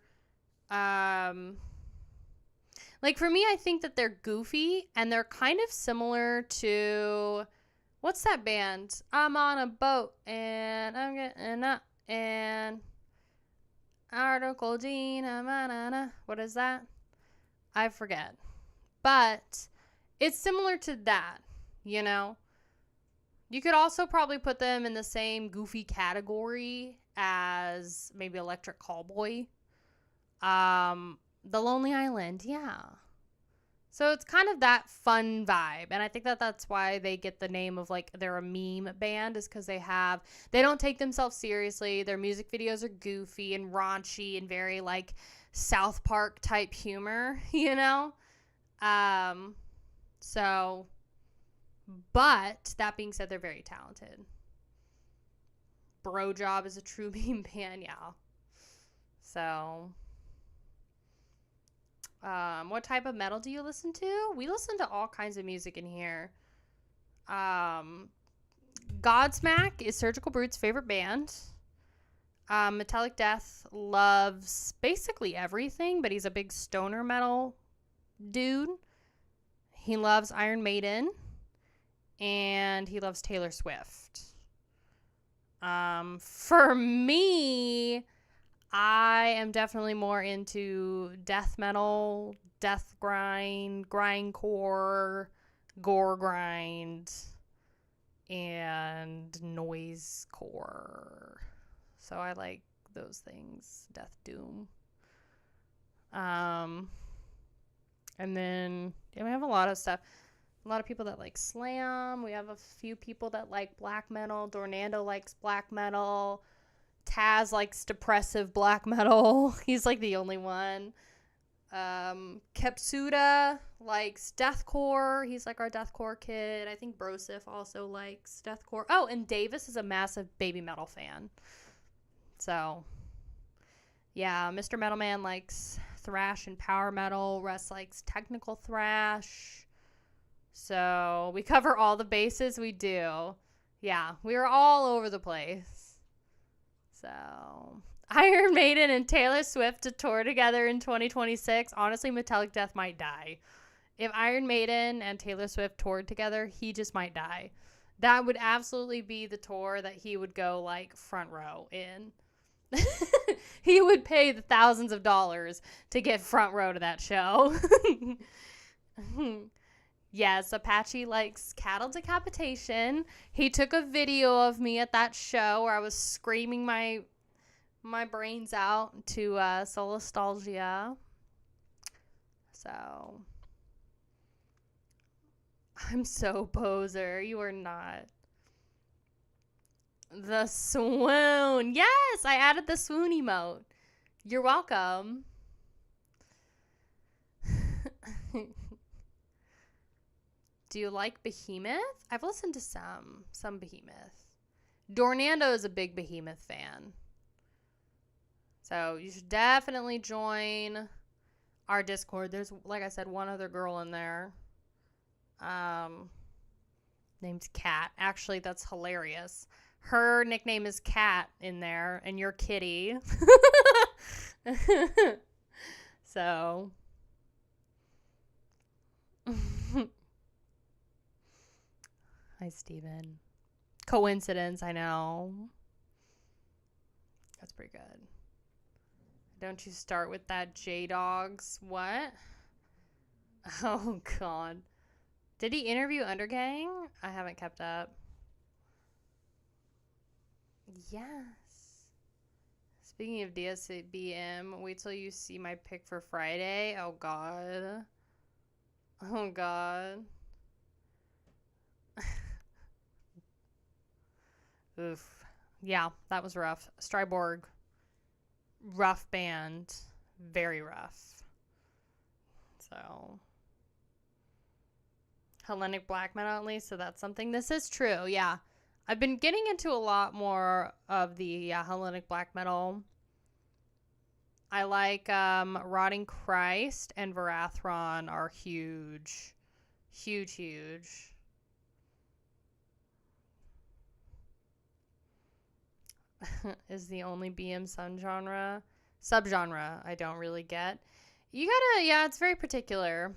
like for me, I think that they're goofy and they're kind of similar to, what's that band? I'm on a boat and I'm getting up and Article Gina, what is that? I forget. But it's similar to that, you know? You could also probably put them in the same goofy category as maybe Electric Callboy. The Lonely Island, yeah. So it's kind of that fun vibe. And I think that that's why they get the name of, like, they're a meme band, is because they don't take themselves seriously. Their music videos are goofy and raunchy and very, like, South Park type humor, you know? So, but that being said, they're very talented. Bro Job is a true meme band, yeah. So, what type of metal do you listen to? We listen to all kinds of music in here. Godsmack is Surgical Brute's favorite band. Metallic Death loves basically everything, but he's a big stoner metal dude. He loves Iron Maiden, and he loves Taylor Swift. For me, I am definitely more into death metal, death grind, grindcore, gore grind, and noisecore. So I like those things. Death doom. And then we have a lot of stuff. A lot of people that like slam. We have a few people that like black metal. Dornando likes black metal. Taz likes depressive black metal. He's like the only one. Kepsuda likes deathcore. He's like our deathcore kid. I think Brosif also likes deathcore. Oh, and Davis is a massive baby metal fan. So, yeah, Mr. Metalman likes thrash and power metal. Russ likes technical thrash. So, we cover all the bases. We do. Yeah, we are all over the place. So, Iron Maiden and Taylor Swift to tour together in 2026. Honestly, Metallic Death might die. If Iron Maiden and Taylor Swift toured together, he just might die. That would absolutely be the tour that he would go, like, front row in. He would pay the thousands of dollars to get front row to that show. Yes, Apache likes cattle decapitation. He took a video of me at that show where I was screaming my brains out to Solastalgia. So I'm so poser. You are not. The swoon. Yes, I added the swoon emote. You're welcome. Do you like Behemoth? I've listened to some Behemoth. Dornando is a big Behemoth fan. So you should definitely join our Discord. There's, like I said, one other girl in there. Named Kat. Actually, that's hilarious. Her nickname is Kat in there, and you're Kitty. So. Hi, Steven. Coincidence, I know. That's pretty good. Don't you start with that J-Dogs. What? Oh, God. Did he interview Undergang? I haven't kept up. Yes. Speaking of DSBM, wait till you see my pick for Friday. Oh, God. Oh, God. Oof. Yeah, that was rough. Stryborg. Rough band. Very rough. So. Hellenic black metal, at least, so that's something. This is true, yeah. I've been getting into a lot more of the Hellenic black metal. I like Rotting Christ and Varathron are huge. Huge, huge. Is the only BM subgenre I don't really get. You gotta, yeah, it's very particular.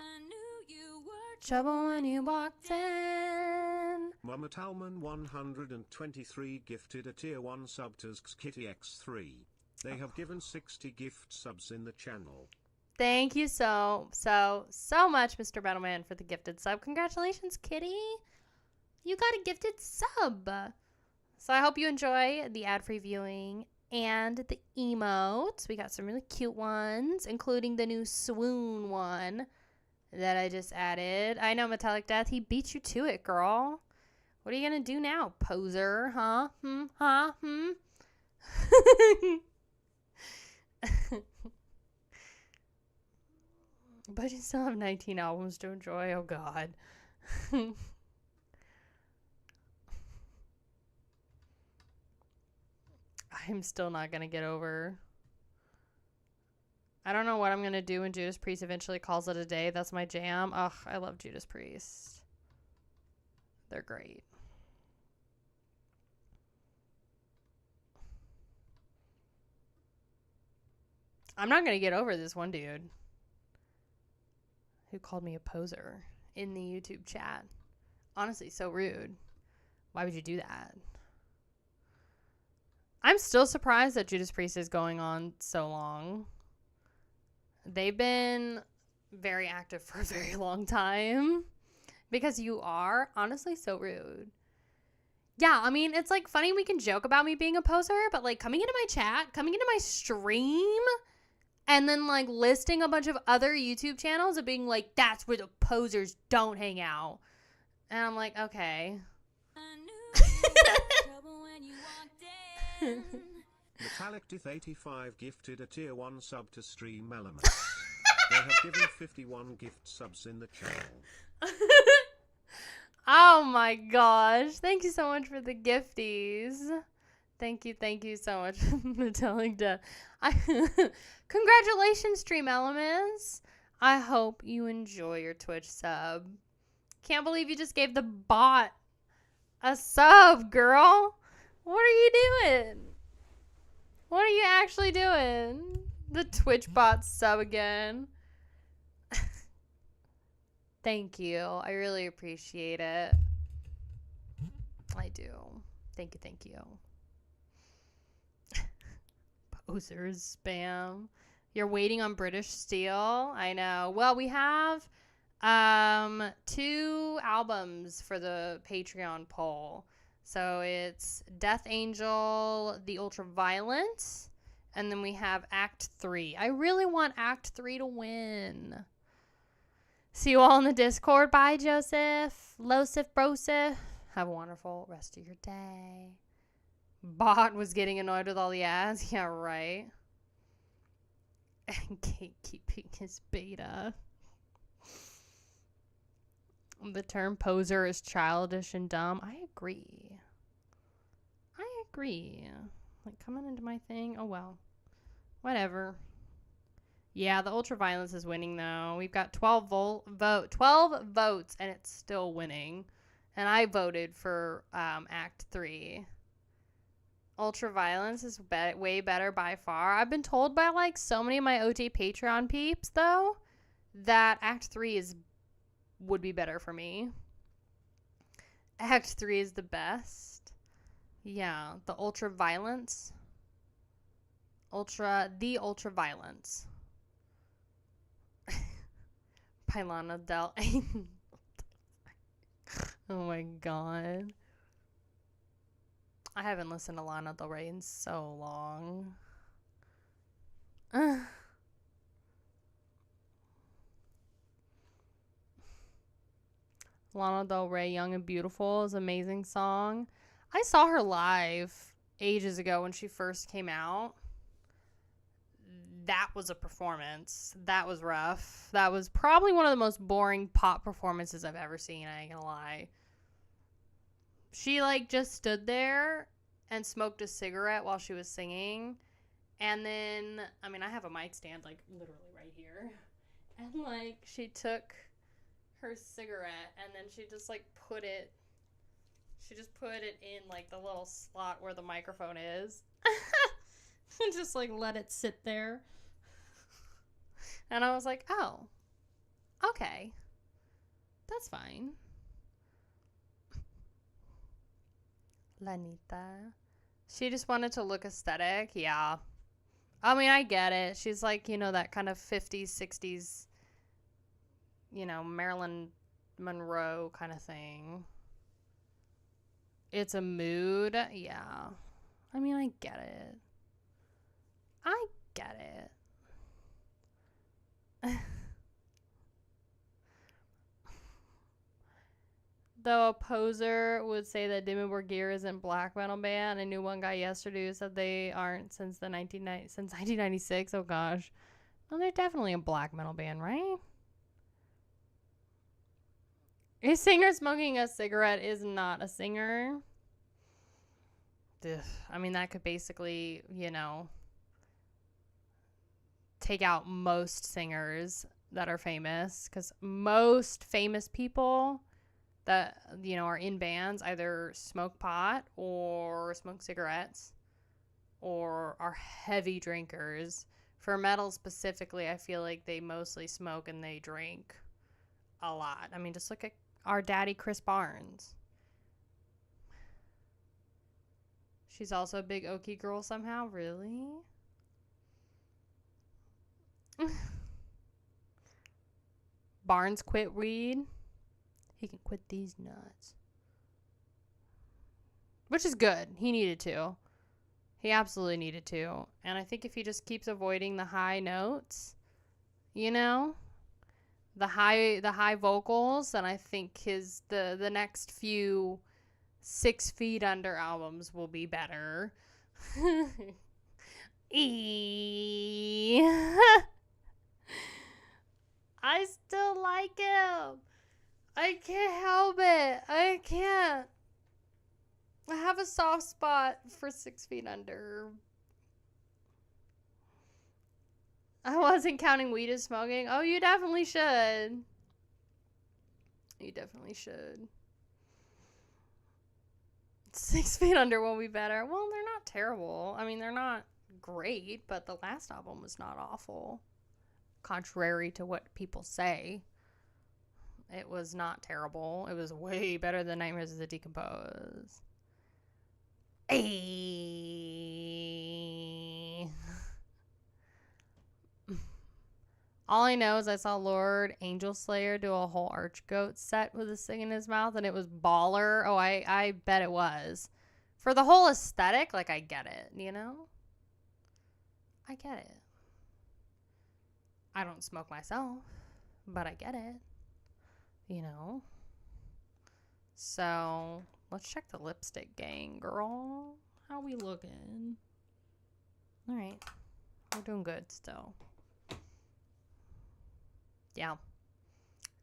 I knew you were trouble when you walked in. Mama Talman 123 gifted a tier 1 sub to Kitty X3. They have given 60 gift subs in the channel. Thank you so much, Mr. Battleman, for the gifted sub. Congratulations, Kitty. You got a gifted sub. So I hope you enjoy the ad-free viewing and the emotes. We got some really cute ones, including the new swoon one that I just added. I know, Metallic Death, he beat you to it, girl. What are you going to do now, poser? Huh? But you still have 19 albums to enjoy. Oh, God. I'm still not going to get over. I don't know what I'm going to do when Judas Priest eventually calls it a day. That's my jam. Ugh, I love Judas Priest. They're great. I'm not going to get over this one dude who called me a poser in the YouTube chat. Honestly, so rude. Why would you do that? I'm still surprised that Judas Priest is going on so long. They've been very active for a very long time. Because you are honestly so rude. Yeah, I mean, it's like funny we can joke about me being a poser, but like coming into my chat, coming into my stream, and then like listing a bunch of other YouTube channels and being like, that's where the posers don't hang out. And I'm like, okay. Metallic Death 85 gifted a tier 1 sub to Stream Elements. They have given 51 gift subs in the channel. Oh my gosh. Thank you so much for the gifties. Thank you so much for Metallic Death. Congratulations, Stream Elements. I hope you enjoy your Twitch sub. Can't believe you just gave the bot a sub, girl. What are you doing? What are you actually doing? The Twitch bot sub again. Thank you. I really appreciate it. I do. Thank you. Posers spam. You're waiting on British Steel. I know. Well, we have 2 albums for the Patreon poll. So it's Death Angel, The Ultraviolence, and then we have Act 3. I really want Act 3 to win. See you all in the Discord. Bye, Joseph. Losif Brosif. Have a wonderful rest of your day. Bot was getting annoyed with all the ads. Yeah, right. And gatekeeping his beta. The term poser is childish and dumb. I agree. Like, coming into my thing. Oh, well. Whatever. Yeah, the ultraviolence is winning, though. We've got 12 votes, and it's still winning. And I voted for Act 3. Ultraviolence is way better by far. I've been told by, like, so many of my OT Patreon peeps, though, that Act 3 would be better for me. Act 3 is the best. Yeah, the ultraviolence. The ultraviolence. By Lana Del. Oh my god. I haven't listened to Lana Del Rey in so long. Lana Del Rey, Young and Beautiful is an amazing song. I saw her live ages ago when she first came out. That was a performance. That was rough. That was probably one of the most boring pop performances I've ever seen, I ain't gonna lie. She, like, just stood there and smoked a cigarette while she was singing. And then, I mean, I have a mic stand, like, literally right here. And, like, she took her cigarette and then she just, like, put it in, like, the little slot where the microphone is. And just, like, let it sit there. And I was like, oh, okay. That's fine. Lanita. She just wanted to look aesthetic. Yeah. I mean, I get it. She's like, you know, that kind of 50s, 60s, you know, Marilyn Monroe kind of thing. It's a mood. Yeah. I mean, I get it. Though a poser would say that Dimmu Borgir isn't black metal band. I knew one guy yesterday who said they aren't since 1996. Oh gosh. Well, they're definitely a black metal band, right? A singer smoking a cigarette is not a singer. Ugh. I mean, that could basically, you know, take out most singers that are famous, because most famous people that, you know, are in bands either smoke pot or smoke cigarettes or are heavy drinkers. For metal specifically, I feel like they mostly smoke and they drink a lot. I mean, just look at our daddy Chris Barnes. She's also a big Okie girl somehow. Really? Barnes quit weed. He can quit these nuts. Which is good. He needed to. He absolutely needed to. And I think if he just keeps avoiding the high notes, you know, the high vocals, then I think the next few 6 Feet Under albums will be better. I still like him. I can't help it. I can't. I have a soft spot for 6 Feet Under. I wasn't counting weed as smoking. Oh, you definitely should. You definitely should. 6 Feet Under will be better. Well, they're not terrible. I mean, they're not great, but the last album was not awful. Contrary to what people say. It was not terrible. It was way better than Nightmares of the Decomposed. Ayy. All I know is I saw Lord Angel Slayer do a whole Archgoat set with a thing in his mouth, and it was baller. Oh, I bet it was. For the whole aesthetic, like, I get it, you know? I get it. I don't smoke myself, but I get it, you know? So, let's check the lipstick gang, girl. How we looking? All right. We're doing good still. Yeah.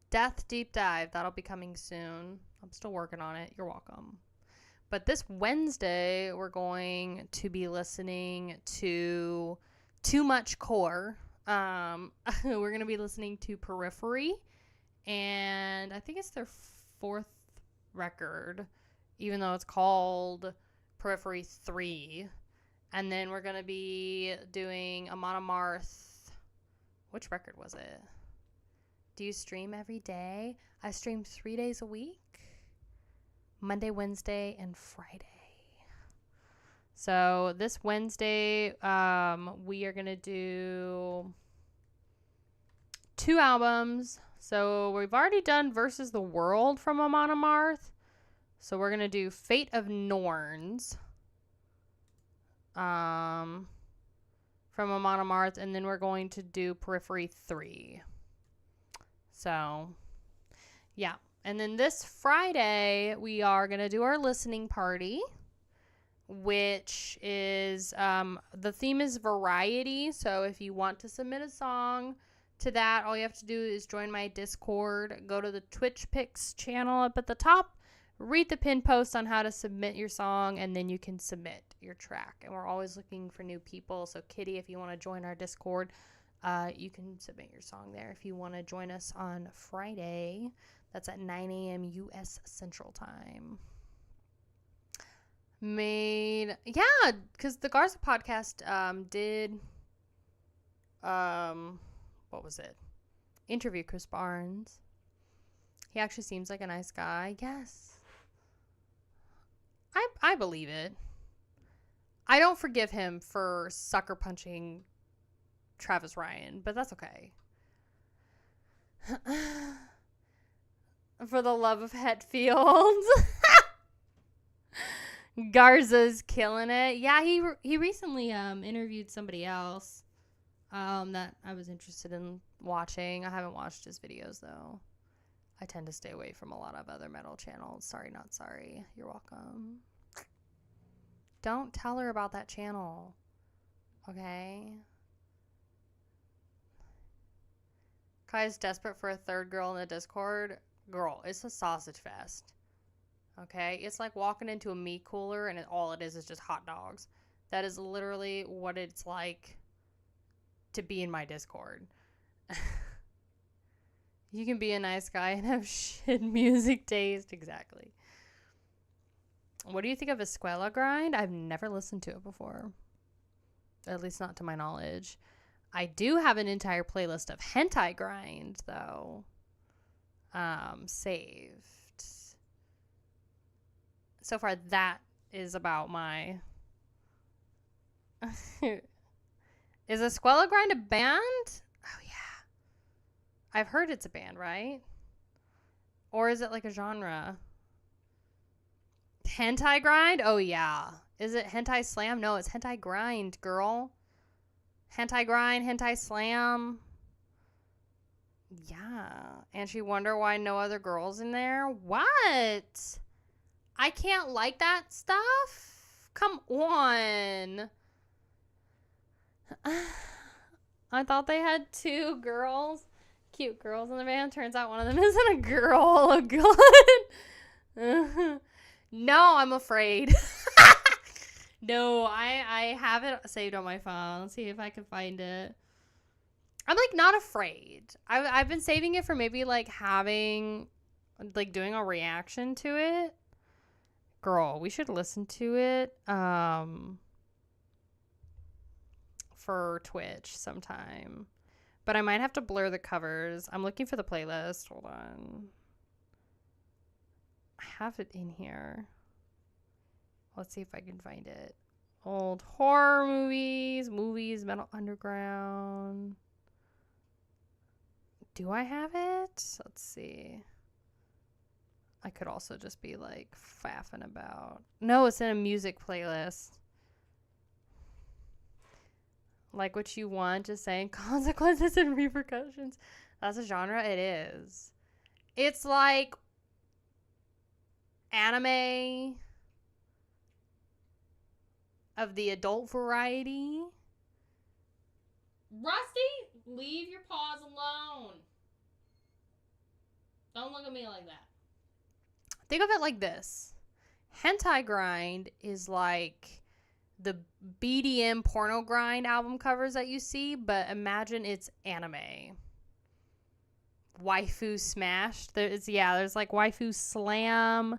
Death Deep Dive. That'll be coming soon. I'm still working on it. You're welcome. But this Wednesday, we're going to be listening to Too Much Core. We're going to be listening to Periphery. And I think it's their 4th record, even though it's called Periphery 3. And then we're going to be doing Amon Amarth. Which record was it? Do you stream every day? I stream 3 days a week. Monday, Wednesday, and Friday. So this Wednesday, we are going to do 2 albums. So we've already done Versus the World from Amon Amarth. So we're going to do Fate of Norns from Amon Amarth. And then we're going to do Periphery 3. So, yeah. And then this Friday, we are going to do our listening party, which is, the theme is variety. So if you want to submit a song to that, all you have to do is join my Discord, go to the Twitch Picks channel up at the top, read the pin post on how to submit your song, and then you can submit your track. And we're always looking for new people. So Kitty, if you want to join our Discord, you can submit your song there. If you want to join us on Friday, that's at 9 a.m. U.S. Central Time. Because the Garza podcast did, what was it? Interview Chris Barnes. He actually seems like a nice guy. Yes. I believe it. I don't forgive him for sucker punching Travis Ryan, but that's okay. For the love of Hetfield. Garza's killing it. Yeah, he recently interviewed somebody else that I was interested in watching. I haven't watched his videos though. I tend to stay away from a lot of other metal channels. Sorry, not sorry. You're welcome. Don't tell her about that channel. Okay? Kai's desperate for a third girl in the Discord. Girl, it's a sausage fest. Okay? It's like walking into a meat cooler and all it is just hot dogs. That is literally what it's like to be in my Discord. You can be a nice guy and have shit music taste. Exactly. What do you think of Escuela Grind? I've never listened to it before. At least not to my knowledge. I do have an entire playlist of Hentai Grind, though. Saved. So far, that is about my... Is Escuela Grind a band? Oh, yeah. I've heard it's a band, right? Or is it like a genre? Hentai Grind? Oh, yeah. Is it Hentai Slam? No, it's Hentai Grind, girl. Hentai Grind, Hentai Slam. Yeah. And she wonder why no other girls in there? What? I can't like that stuff? Come on. I thought they had 2 girls. Cute girls in the band. Turns out one of them isn't a girl. Oh, God. No, I'm afraid. No, I have it saved on my phone. Let's see if I can find it. I'm like not afraid. I've been saving it for maybe like having, like doing a reaction to it. Girl, we should listen to it for Twitch sometime. But I might have to blur the covers. I'm looking for the playlist. Hold on. I have it in here. Let's see if I can find it. Old horror movies, Metal Underground. Do I have it? Let's see. I could also just be like faffing about. No, it's in a music playlist. Like what you want, just saying consequences and repercussions. That's a genre? It is. It's like anime of the adult variety. Rusty, leave your paws alone. Don't look at me like that. Think of it like this. Hentai grind is like the BDM Pornogrind album covers that you see, but imagine it's anime. Waifu smashed. There's like waifu slam,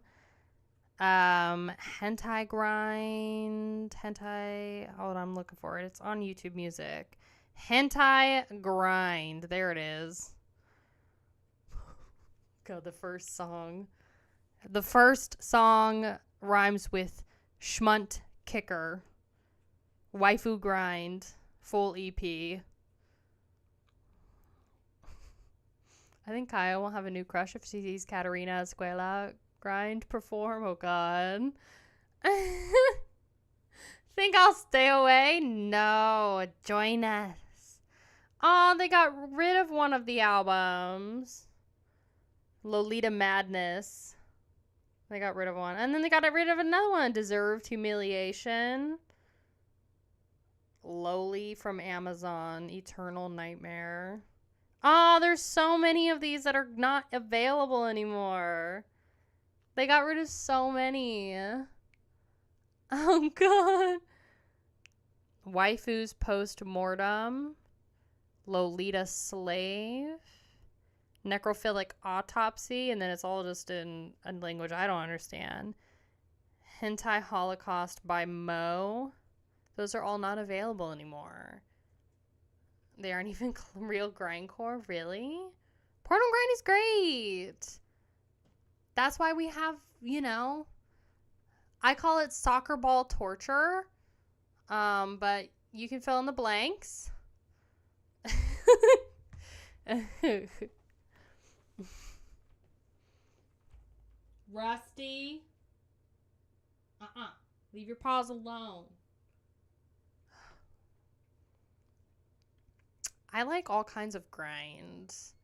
hentai grind, hold on, I'm looking for it. It's on YouTube Music. Hentai grind. There it is. God, the first song. The first song rhymes with schmunt kicker. Waifu grind. Full EP. I think Kaya will have a new crush if she sees Katarina Escuela grind perform. Oh, God. Think I'll stay away? No. Join us. Oh, they got rid of one of the albums. Lolita Madness. They got rid of one. And then they got rid of another one. Deserved Humiliation. Lowly from Amazon. Eternal Nightmare. Oh, there's so many of these that are not available anymore. They got rid of so many. Oh, God. Waifus Post-Mortem. Lolita Slave. Necrophilic Autopsy. And then it's all just in a language I don't understand. Hentai Holocaust by Mo. Those are all not available anymore. They aren't even real grindcore, really? Pornogrind is great. That's why we have, I call it soccer ball torture. But you can fill in the blanks. Rusty. Leave your paws alone. I like all kinds of grinds.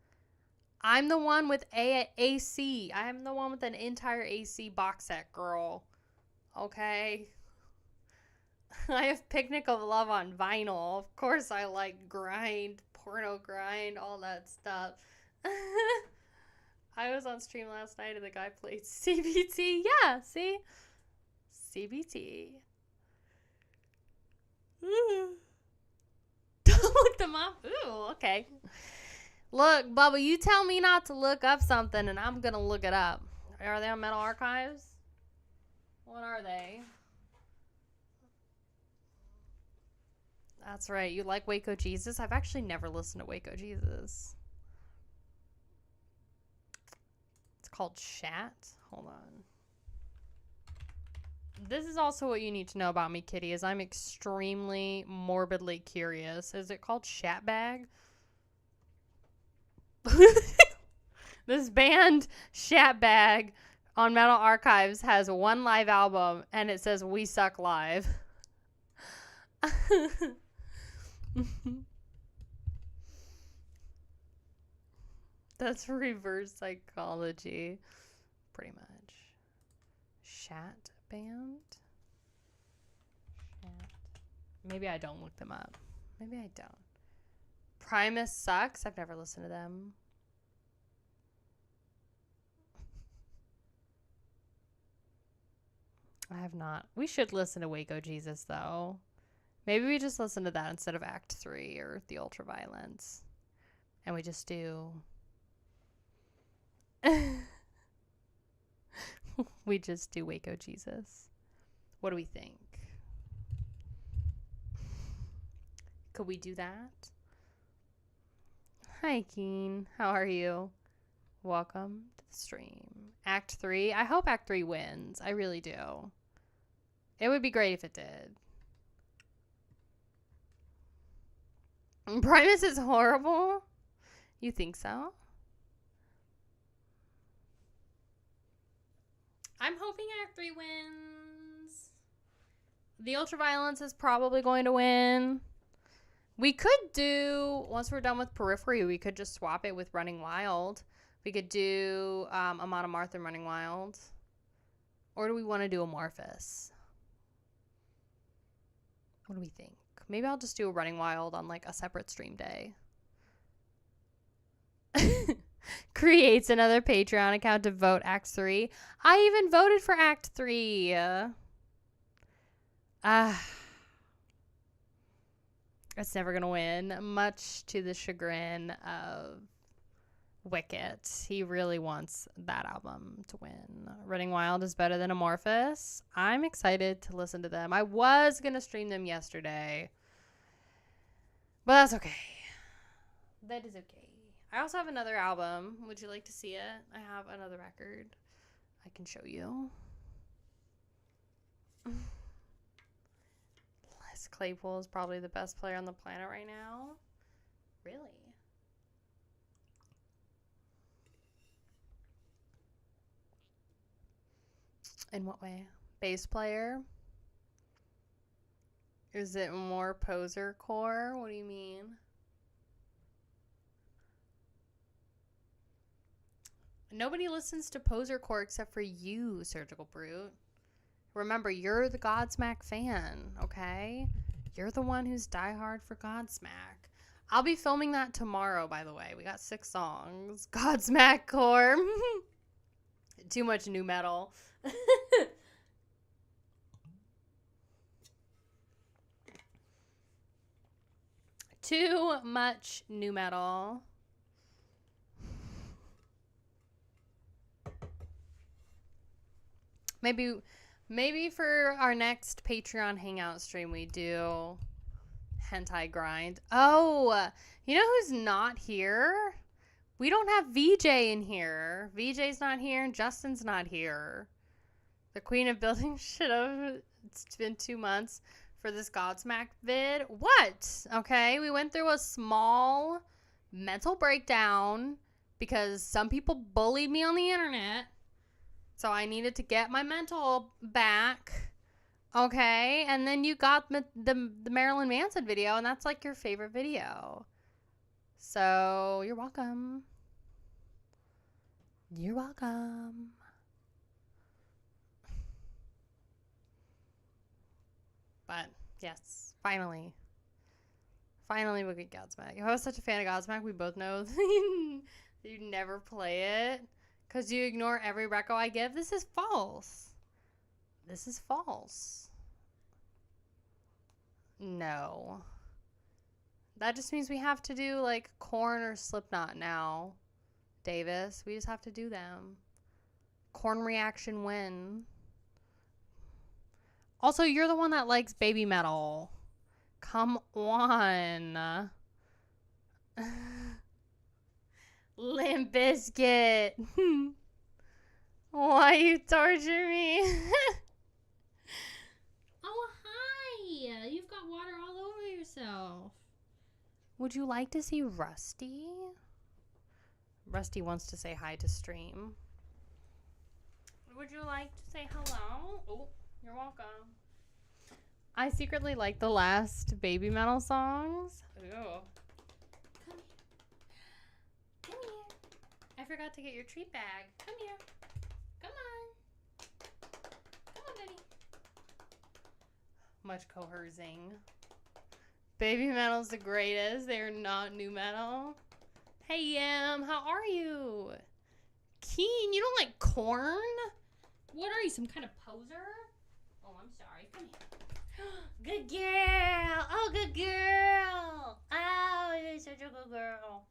I'm the one with AC. I'm the one with an entire AC box set, girl. Okay? I have Picnic of Love on vinyl. Of course I like grind, porno grind, all that stuff. I was on stream last night and the guy played CBT. Yeah, see? CBT. Don't look them up. Ooh, okay. Look, Bubba, you tell me not to look up something and I'm going to look it up. Are they on Metal Archives? What are they? That's right. You like Waco Jesus? I've actually never listened to Waco Jesus. It's called Chat. Hold on. This is also what you need to know about me, Kitty, is I'm extremely morbidly curious. Is it called Shat Bag? This band, Shat Bag, on Metal Archives has one live album, and it says We Suck Live. That's reverse psychology, pretty much. Shat Band? Shat. Maybe I don't look them up. Maybe I don't. Primus Sucks. I've never listened to them. I have not. We should listen to Waco Jesus, though. Maybe we just listen to that instead of Act 3 or The Ultraviolence. And we just do... we just do Waco Jesus. What do we think? Could we do that? Hi, Keen. How are you? Welcome to the stream. Act 3. I hope Act 3 wins. I really do. It would be great if it did. Primus is horrible. You think so? I'm hoping Act 3 wins. The Ultraviolence is probably going to win. We could do, once we're done with Periphery, we could just swap it with Running Wild. We could do Amon Amarth and Running Wild. Or do we want to do Amorphous? What do we think? Maybe I'll just do a Running Wild on like a separate stream day. Creates another Patreon account to vote Act 3. I even voted for Act 3. It's never going to win, much to the chagrin of Wicket. He really wants that album to win. Running Wild is better than Amorphous. I'm excited to listen to them. I was going to stream them yesterday, but that's okay. That is okay. I also have another album. Would you like to see it? I have another record I can show you. Les Claypool is probably the best player on the planet right now. Really? In what way? Bass player? Is it more poser core? What do you mean? Nobody listens to poser core except for you, Surgical Brute. Remember, you're the Godsmack fan, okay? You're the one who's diehard for Godsmack. I'll be filming that tomorrow, by the way. We got 6 songs. Godsmack core. Too much new metal. Too much new metal. Maybe for our next Patreon hangout stream we do Hentai Grind. Oh, you know who's not here? We don't have VJ in here. VJ's not here and Justin's not here. The Queen of Building should have. It's been 2 months for this Godsmack vid. What? Okay, we went through a small mental breakdown because some people bullied me on the internet. So I needed to get my mental back. Okay, and then you got the Marilyn Manson video, and that's like your favorite video. So you're welcome. You're welcome. But yes, finally we get Godsmack. If I was such a fan of Godsmack, we both know you'd never play it. Because you ignore every reco I give. This is false. This is false. No. That just means we have to do, like, Korn or Slipknot now, Davis. We just have to do them. Korn reaction win. Also, you're the one that likes baby metal. Come on. Limp Bizkit. Why you torture me? Oh, hi. You've got water all over yourself. Would you like to see Rusty? Rusty wants to say hi to stream. Would you like to say hello? Oh, you're welcome. I secretly like the last baby metal songs. Ooh. Come here. I forgot to get your treat bag. Come here. Come on. Come on, Betty. Much coercing. Baby metal's the greatest. They're not new metal. Hey, Yam. How are you? Keen, you don't like corn? What are you, some kind of poser? Oh, I'm sorry. Come here. Good girl. Oh, good girl. Oh, you're such a good girl.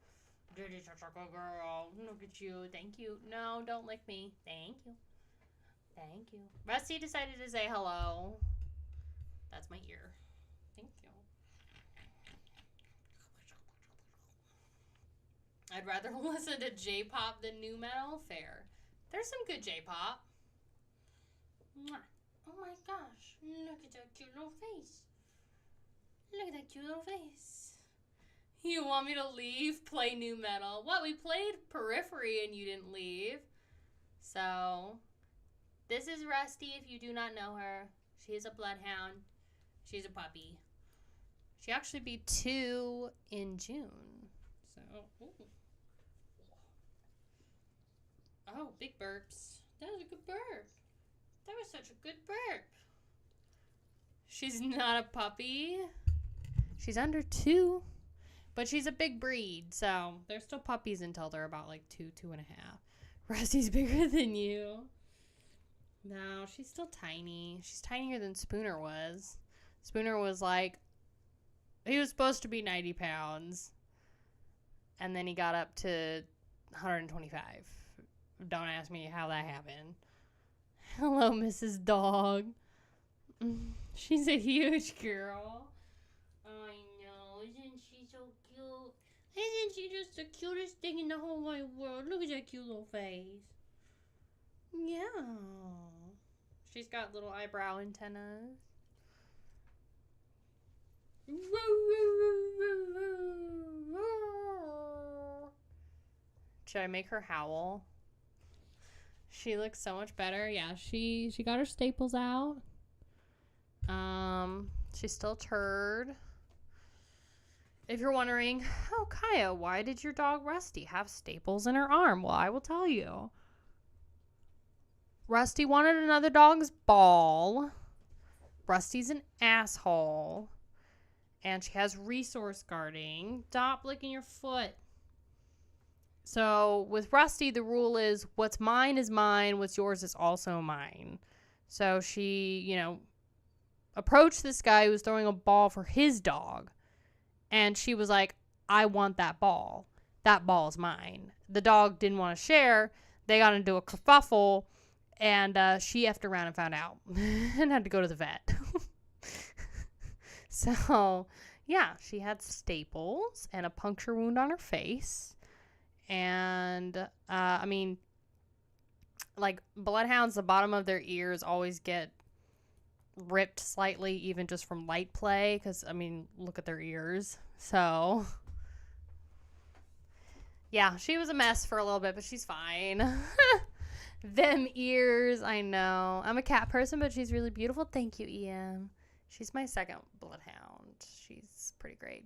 You're such a good girl. Look at you. Thank you. No, don't lick me. Thank you. Thank you. Rusty decided to say hello. That's my ear. Thank you. I'd rather listen to J-pop than new metal. Fair. There's some good J-pop. Oh my gosh. Look at that cute little face. Look at that cute little face. You You want me to leave? Play new metal. What? We played Periphery and you didn't leave. So, this is Rusty if you do not know her. She is a bloodhound. She's a puppy. She actually be 2 in June. So, ooh. Oh, big burps. That was a good burp. That was such a good burp. She's not a puppy. She's under 2. But she's a big breed, so they're still puppies until they're about like 2.5. Rusty's bigger than you. No, she's still tiny. She's tinier than Spooner was. Spooner was like, he was supposed to be 90 pounds. And then he got up to 125. Don't ask me how that happened. Hello, Mrs. Dog. She's a huge girl. I know. Isn't she so cute? Isn't she just the cutest thing in the whole wide world? Look at that cute little face. Yeah. She's got little eyebrow antennas. Should I make her howl? She looks so much better. Yeah, she got her staples out. She's still turd. If you're wondering, oh, Kaya, why did your dog Rusty have staples in her arm? Well, I will tell you. Rusty wanted another dog's ball. Rusty's an asshole. And she has resource guarding. Stop licking your foot. So with Rusty, the rule is what's mine is mine. What's yours is also mine. So she, approached this guy who was throwing a ball for his dog. And she was like, I want that ball. That ball is mine. The dog didn't want to share. They got into a kerfuffle. And she effed around and found out. And had to go to the vet. So, yeah, she had staples and a puncture wound on her face. And, bloodhounds, the bottom of their ears always get ripped slightly, even just from light play. Because, look at their ears. So, yeah, she was a mess for a little bit, but she's fine. Them ears, I know. I'm a cat person, but she's really beautiful. Thank you, Ian. She's my second bloodhound. She's pretty great.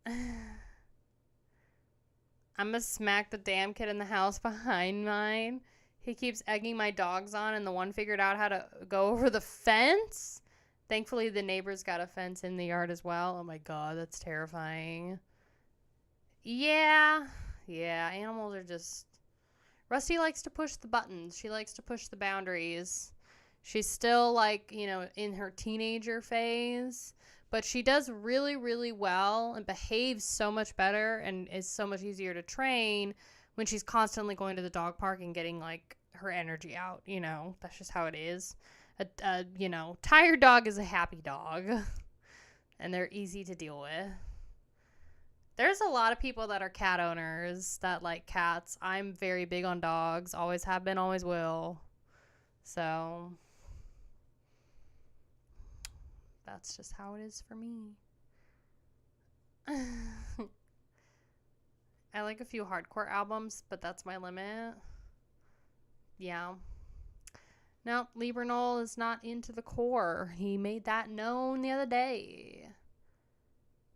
I'm gonna smack the damn kid in the house behind mine. He keeps egging my dogs on, and the one figured out how to go over the fence. Thankfully, the neighbors got a fence in the yard as well. Oh my god, that's terrifying. Yeah, animals are just... Rusty likes to push the buttons. She likes to push the boundaries. She's still, in her teenager phase. But she does really, really well and behaves so much better and is so much easier to train when she's constantly going to the dog park and getting, her energy out. That's just how it is. Tired dog is a happy dog. And they're easy to deal with. There's a lot of people that are cat owners that like cats. I'm very big on dogs. Always have been, always will. So, that's just how it is for me. I like a few hardcore albums, but that's my limit. Yeah. No, Libernol is not into the core. He made that known the other day.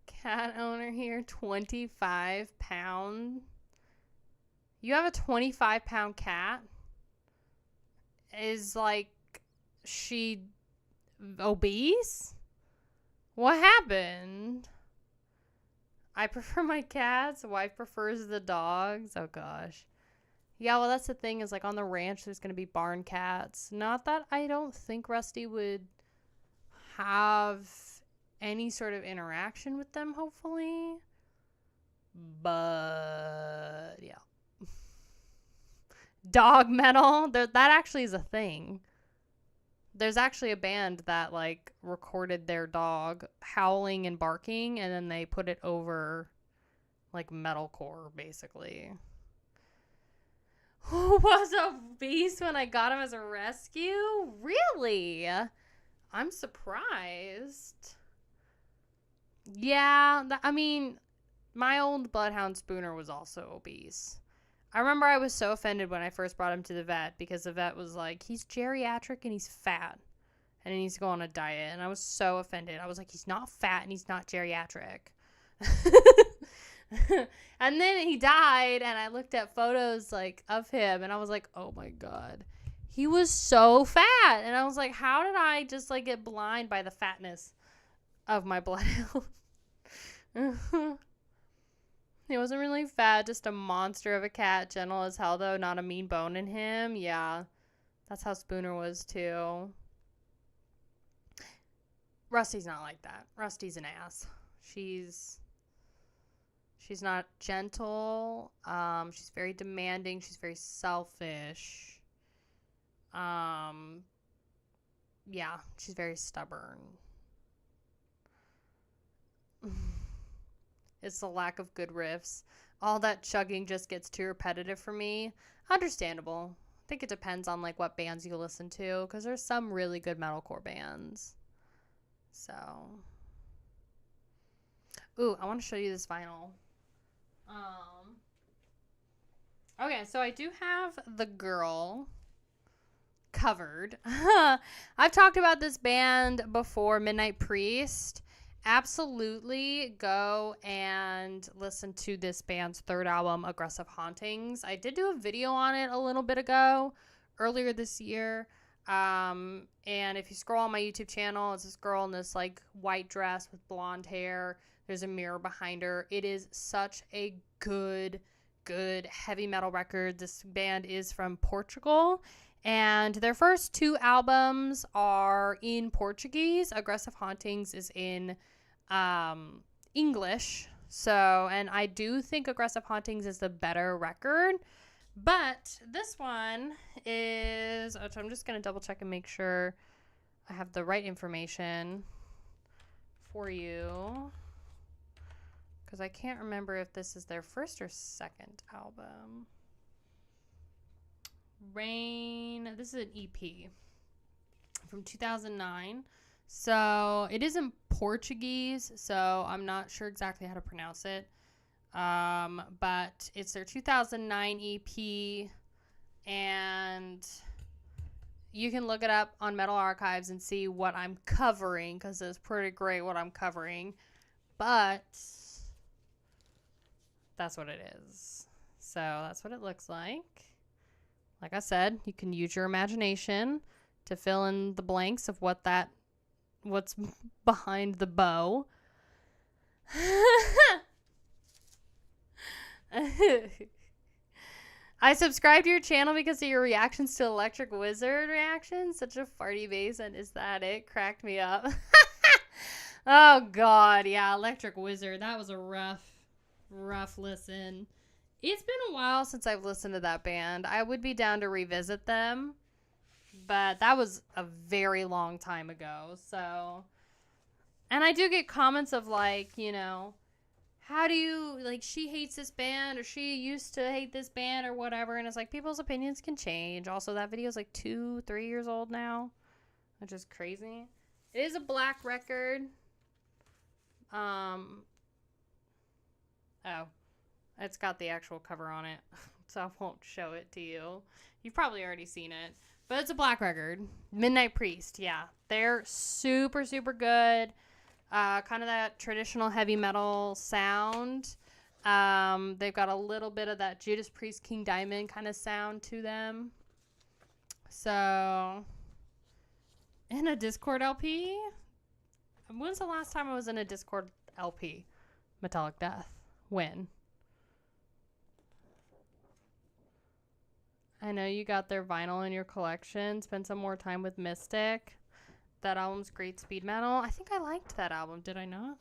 Cat owner here, 25 pound. You have a 25-pound cat? Is, she obese? What happened? I prefer my cats. Wife prefers the dogs. Oh, gosh. Yeah, well, that's the thing is, on the ranch, there's going to be barn cats. Not that I don't think Rusty would have any sort of interaction with them, hopefully. But, yeah. Dog metal. That actually is a thing. There's actually a band that, recorded their dog howling and barking, and then they put it over, metalcore, basically. Who was a beast when I got him as a rescue? Really? I'm surprised. Yeah, my old bloodhound Spooner was also obese. I remember I was so offended when I first brought him to the vet because the vet was like, he's geriatric and he's fat and he needs to go on a diet. And I was so offended. I was like, he's not fat and he's not geriatric. And then he died and I looked at photos like of him and I was like, oh my God, he was so fat. And I was like, how did I just like get blind by the fatness of my bloodhound? He wasn't really fat, just a monster of a cat, gentle as hell though, not a mean bone in him. Yeah, that's how Spooner was too. Rusty's not like that. Rusty's an ass. She's not gentle. She's very demanding. She's very selfish. Yeah, she's very stubborn. It's the lack of good riffs. All that chugging just gets too repetitive for me. Understandable. I think it depends on like what bands you listen to, because there's some really good metalcore bands. So, ooh, I want to show you this vinyl. Okay, so I do have The Girl covered. I've talked about this band before, Midnight Priest. Absolutely go and listen to this band's third album, Aggressive Hauntings. I did do a video on it a little bit ago, earlier this year. And if you scroll on my YouTube channel, it's this girl in this like white dress with blonde hair. There's a mirror behind her. It is such a good heavy metal record. This band is from Portugal. And their first two albums are in Portuguese. Aggressive Hauntings is in English. So, and I do think Aggressive Hauntings is the better record. But this one is, so I'm just going to double check and make sure I have the right information for you. Because I can't remember if this is their first or second album. Rain. This is an EP from 2009. So it is in Portuguese, so I'm not sure exactly how to pronounce it. But it's their 2009 EP, and you can look it up on Metal Archives and see what I'm covering, because it's pretty great what I'm covering. But that's what it is. So that's what it looks like. Like I said, you can use your imagination to fill in the blanks of what's behind the bow. I subscribed to your channel because of your reactions to Electric Wizard reactions. Such a farty bass, and is that it? Cracked me up. Oh God, yeah, Electric Wizard. That was a rough listen. It's been a while since I've listened to that band. I would be down to revisit them, but that was a very long time ago. So, and I do get comments of like, you know, how do you, like, she hates this band, or she used to hate this band, or whatever. And it's like, people's opinions can change. Also, that video is like 2-3 years old now, which is crazy. It is a black record. Oh, it's got the actual cover on it, so I won't show it to you. You've probably already seen it, but it's a black record. Midnight Priest, yeah. They're super, super good. Kind of that traditional heavy metal sound. They've got a little bit of that Judas Priest, King Diamond kind of sound to them. So, in a Discord LP? When's the last time I was in a Discord LP? Metallic Death. When? I know you got their vinyl in your collection. Spend some more time with Mystic. That album's great speed metal. I think I liked that album. Did I not?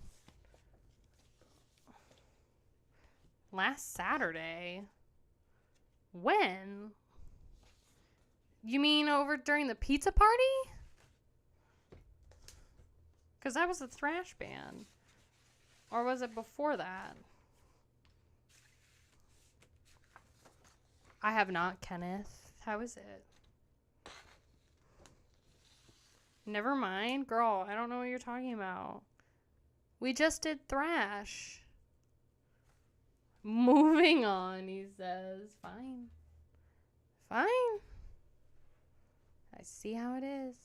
Last Saturday. When? You mean over during the pizza party? Because that was a thrash band. Or was it before that? I have not, Kenneth. How is it? Never mind. Girl, I don't know what you're talking about. We just did thrash. going on? He says, fine. Fine. I see how it is.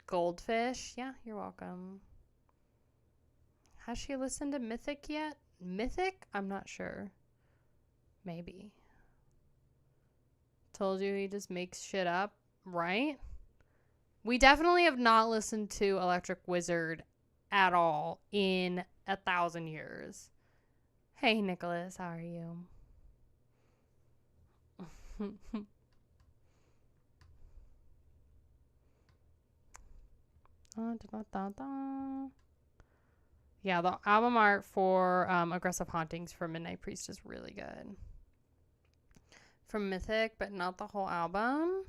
Goldfish. Yeah, you're welcome. Has she listened to Mythic yet? Mythic? I'm not sure. Maybe. Told you he just makes shit up, right? We definitely have not listened to Electric Wizard at all in 1,000 years. Hey, Nicholas, how are you? Yeah, the album art for Aggressive Hauntings for Midnight Priest is really good. From Mythic, but not the whole album.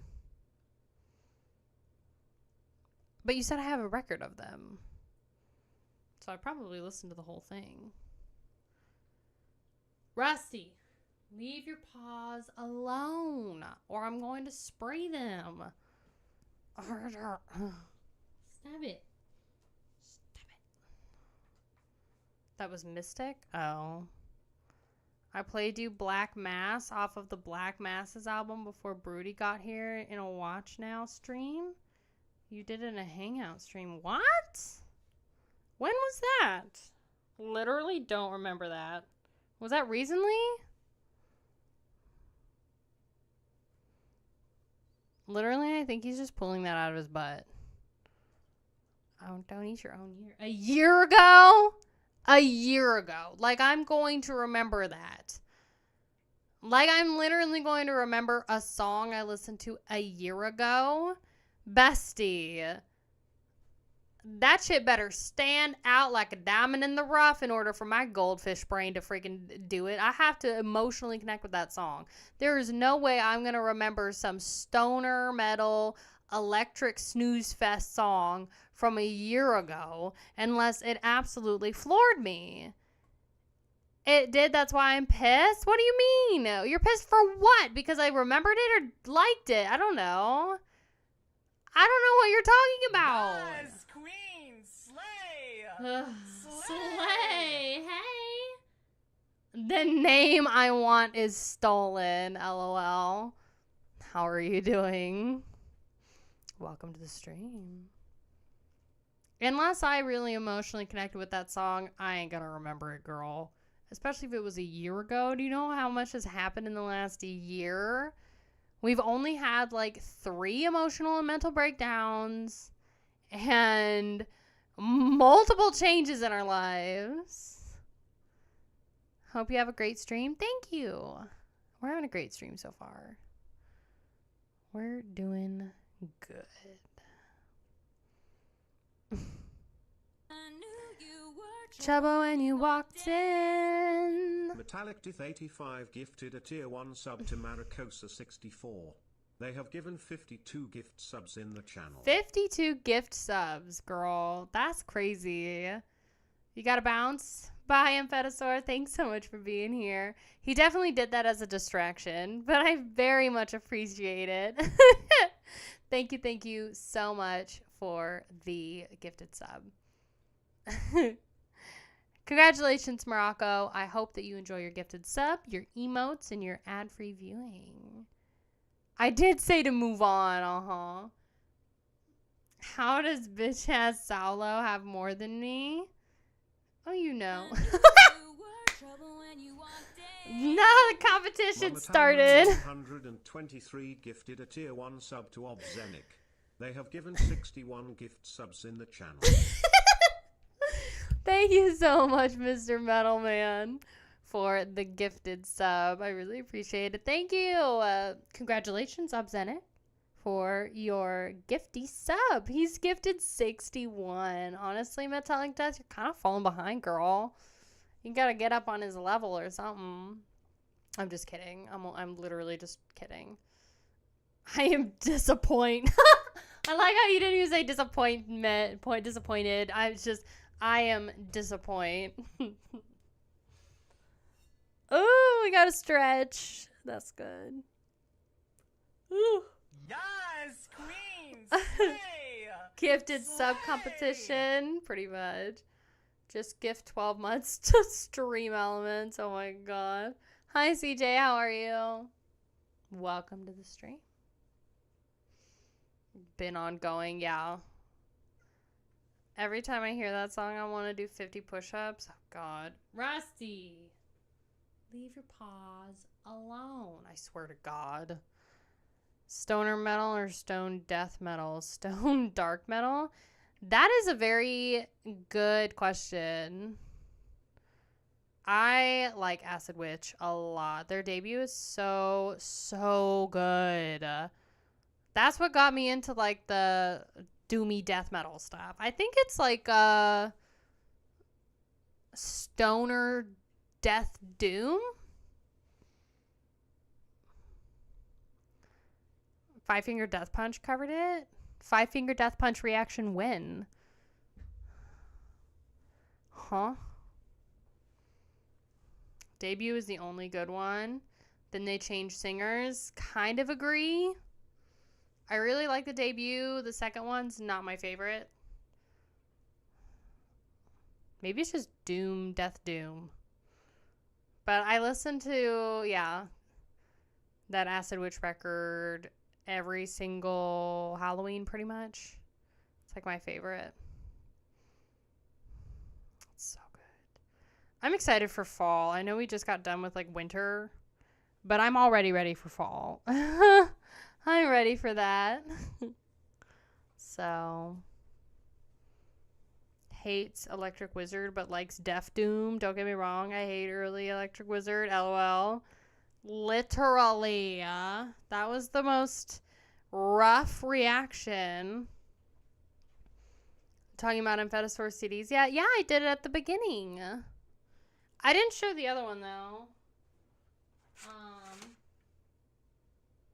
But you said I have a record of them. So I probably listened to the whole thing. Rusty, leave your paws alone, or I'm going to spray them. Stop it. Stop it. That was Mystic? Oh. I played you Black Mass off of the Black Masses album before Broody got here in a Watch Now stream. You did it in a Hangout stream. What? When was that? Literally don't remember that. Was that recently? Literally, I think he's just pulling that out of his butt. Oh, don't eat your own year. A year ago? A year ago. Like, I'm going to remember that. Like, I'm literally going to remember a song I listened to a year ago. Bestie. That shit better stand out like a diamond in the rough in order for my goldfish brain to freaking do it. I have to emotionally connect with that song. There is no way I'm going to remember some stoner metal electric snooze fest song from a year ago unless it absolutely floored me. It did. That's why I'm pissed. What do you mean? You're pissed for what? Because I remembered it or liked it? I don't know. I don't know what you're talking about. Yes, queen, slay. Slay. Hey. The name I want is stolen. LOL. How are you doing? Welcome to the stream. Unless I really emotionally connected with that song, I ain't gonna remember it, girl. Especially if it was a year ago. Do you know how much has happened in the last year? We've only had like 3 emotional and mental breakdowns and multiple changes in our lives. Hope you have a great stream. Thank you. We're having a great stream so far. We're doing good. Trouble when you walked in. Metallic Dith 85 gifted a tier 1 sub to Maricosa 64. They have given 52 gift subs in the channel. 52 gift subs, girl. That's crazy. You gotta bounce. Bye, Amphedosaur. Thanks so much for being here. He definitely did that as a distraction, but I very much appreciate it. Thank you so much for the gifted sub. Congratulations, Morocco. I hope that you enjoy your gifted sub, your emotes, and your ad-free viewing. I did say to move on, How does bitch-ass Saulo have more than me? Oh, you know. Now the competition started. 123 gifted a tier 1 sub to Obzenic. They have given 61 gift subs in the channel. Thank you so much, Mr. Metal Man, for the gifted sub. I really appreciate it. Thank you. Congratulations, Obzenic, for your gifty sub. He's gifted 61. Honestly, Metallic Death, you're kind of falling behind, girl. You gotta get up on his level or something. I'm just kidding. I'm literally just kidding. I am disappointed. I like how you didn't even say disappointed. I am disappointed. Ooh, we got a stretch. That's good. Ooh. Yes, queen, slay. Gifted sub competition, pretty much. Just gift 12 months to Stream Elements. Oh my god. Hi, CJ. How are you? Welcome to the stream. Been ongoing, yeah. Every time I hear that song, I want to do 50 push-ups. Oh, God. Rusty. Leave your paws alone. I swear to God. Stoner metal or stone death metal? Stone dark metal? That is a very good question. I like Acid Witch a lot. Their debut is so good. That's what got me into like the doomy death metal stuff. I think it's like stoner death doom. Five Finger Death Punch covered it. Five Finger Death Punch reaction win. Huh? Debut is the only good one. Then they changed singers. Kind of agree. I really like the debut. The second one's not my favorite. Maybe it's just Doom, Death Doom. But I listened to, yeah, that Acid Witch record every single Halloween pretty much. It's like my favorite. It's so good. I'm excited for fall. I know we just got done with like winter, but I'm already ready for fall. I'm ready for that. So, hates Electric Wizard but likes Death Doom. Don't get me wrong. I hate early Electric Wizard. LOL. Literally. That was the most rough reaction. Talking about Amphetasor CDs. Yeah, I did it at the beginning. I didn't show the other one, though.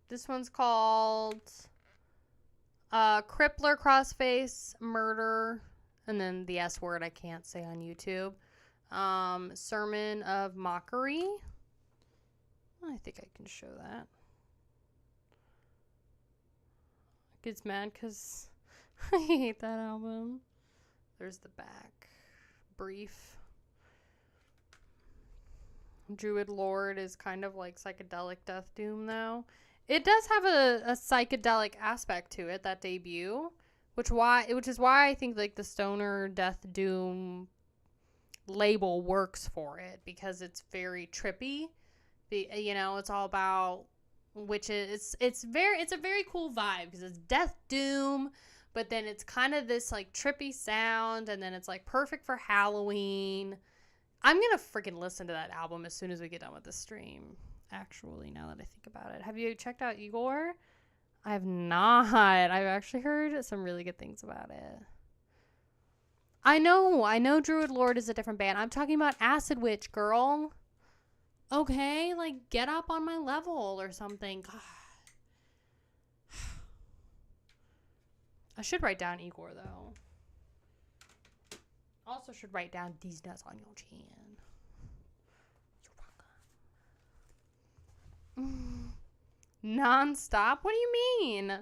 This one's called Crippler Crossface Murder, and then the S word I can't say on YouTube. Sermon of Mockery. I think I can show that. Gets mad because I hate that album. There's the back. Brief. Druid Lord is kind of like psychedelic death doom, though. It does have a psychedelic aspect to it, that debut, which is why I think like the stoner death doom label works for it, because it's very trippy. You know, it's all about witches. It's a very cool vibe because it's death doom, but then it's kind of this like trippy sound, and then it's like perfect for Halloween. I'm gonna freaking listen to that album as soon as we get done with the stream. Actually, now that I think about it, have you checked out Igor? I have not. I've actually heard some really good things about it. I know Druid Lord is a different band. I'm talking about Acid Witch, girl. Okay, like get up on my level or something. God. I should write down Igor though. Also should write down these nuts on your chin. Non-stop? What do you mean?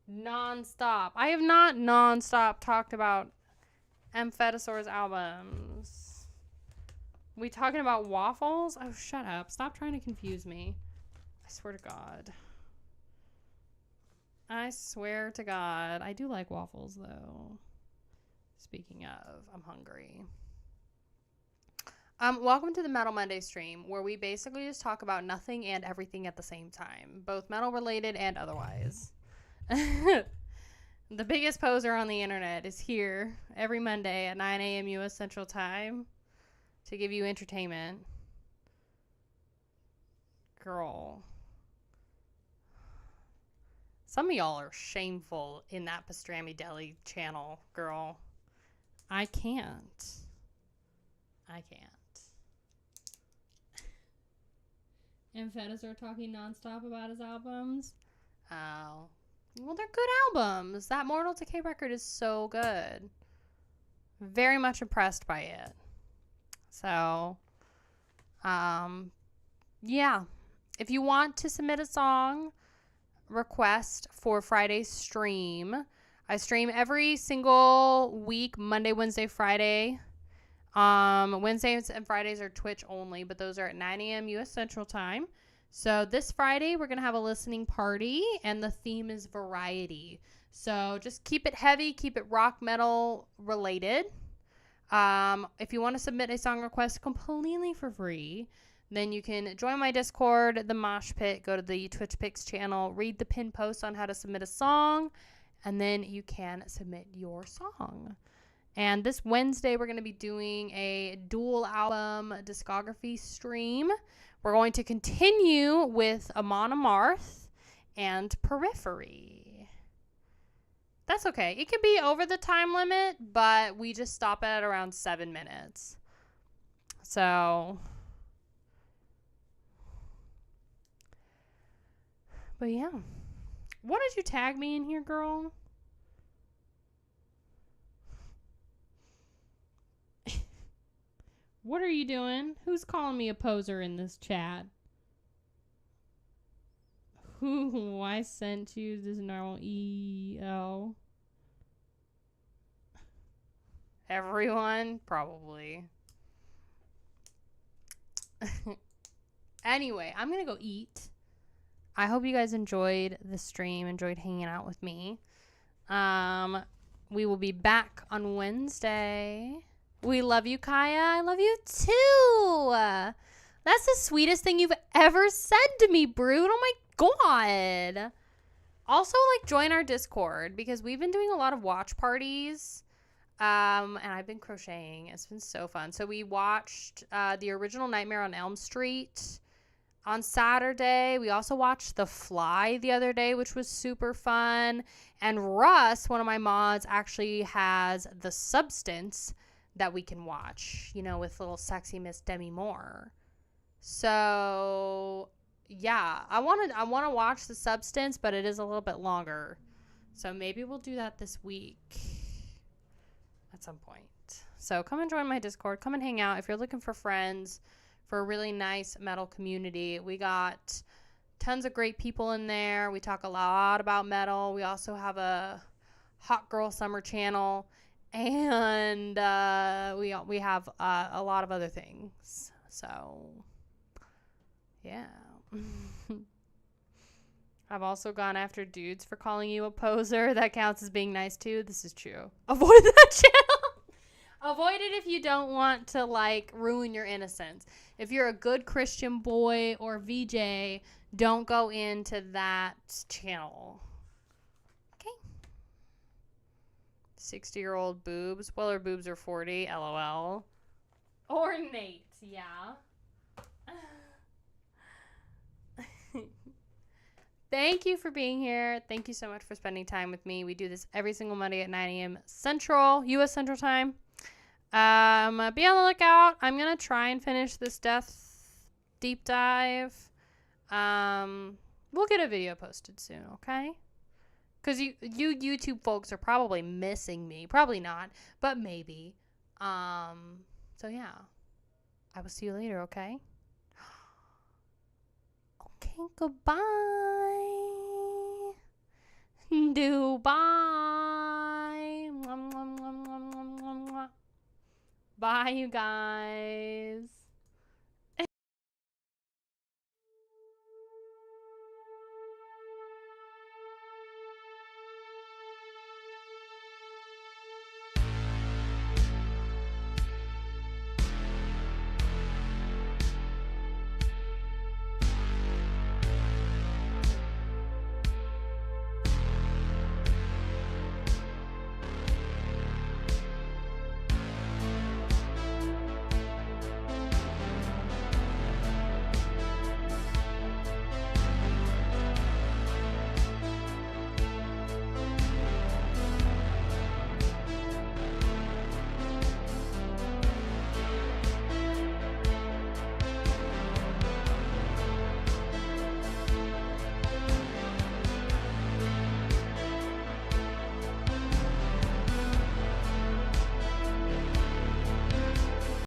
Non-stop. I have not non-stop talked about Amphetasaur's albums. We talking about waffles? Oh, shut up. Stop trying to confuse me. I swear to God. I swear to God. I do like waffles, though. Speaking of, I'm hungry. Welcome to the Metal Monday stream, where we basically just talk about nothing and everything at the same time, both metal related and otherwise. The biggest poser on the internet is here every Monday at 9 a.m. U.S. Central Time to give you entertainment. Girl. Some of y'all are shameful in that Pastrami Deli channel, girl. I can't. Amphetasor talking nonstop about his albums. Oh. Well, they're good albums. That Mortal Decay record is so good. Very much impressed by it. So, yeah. If you want to submit a song request for Friday's stream, I stream every single week, Monday, Wednesday, Friday. Wednesdays and Fridays are Twitch only, but those are at 9 a.m. U.S. Central Time. So this Friday, we're going to have a listening party, and the theme is variety. So just keep it heavy, keep it rock metal related. If you want to submit a song request completely for free, then you can join my Discord, the Mosh Pit, go to the Twitch Picks channel, read the pinned post on how to submit a song, and then you can submit your song. And this Wednesday, we're going to be doing a dual album discography stream. We're going to continue with Amon Amarth and Periphery. That's okay. It can be over the time limit, but we just stop at around 7 minutes. So, but yeah. What did you tag me in here, girl? What are you doing? Who's calling me a poser in this chat? Who? I sent you this normal EL. Everyone? Probably. Anyway, I'm going to go eat. I hope you guys enjoyed the stream, enjoyed hanging out with me. We will be back on Wednesday. We love you, Kaya. I love you too. That's the sweetest thing you've ever said to me, Brood. Oh my God. Also, like, join our Discord because we've been doing a lot of watch parties. And I've been crocheting. It's been so fun. So we watched the original Nightmare on Elm Street on Saturday. We also watched The Fly the other day, which was super fun. And Russ, one of my mods, actually has The Substance that we can watch, you know, with little sexy Miss Demi Moore. So, yeah, I want to watch The Substance, but it is a little bit longer. So maybe we'll do that this week at some point. So come and join my Discord. Come and hang out. If you're looking for friends for a really nice metal community, we got tons of great people in there. We talk a lot about metal. We also have a Hot Girl Summer channel. And we have a lot of other things. So, yeah. I've also gone after dudes for calling you a poser. That counts as being nice, too. This is true. Avoid that channel. Avoid it if you don't want to, like, ruin your innocence. If you're a good Christian boy or VJ, don't go into that channel. 60-year-old boobs. Well, her boobs are 40. LOL. Ornate. Yeah. Thank you for being here. Thank you so much for spending time with me. We do this every single Monday at 9 a.m. Central, U.S. Central Time. Be on the lookout. I'm going to try and finish this death deep dive. We'll get a video posted soon, okay? Because you YouTube folks are probably missing me. Probably not, but maybe. So, yeah. I will see you later, okay? Okay, goodbye. Dubai. Bye, you guys.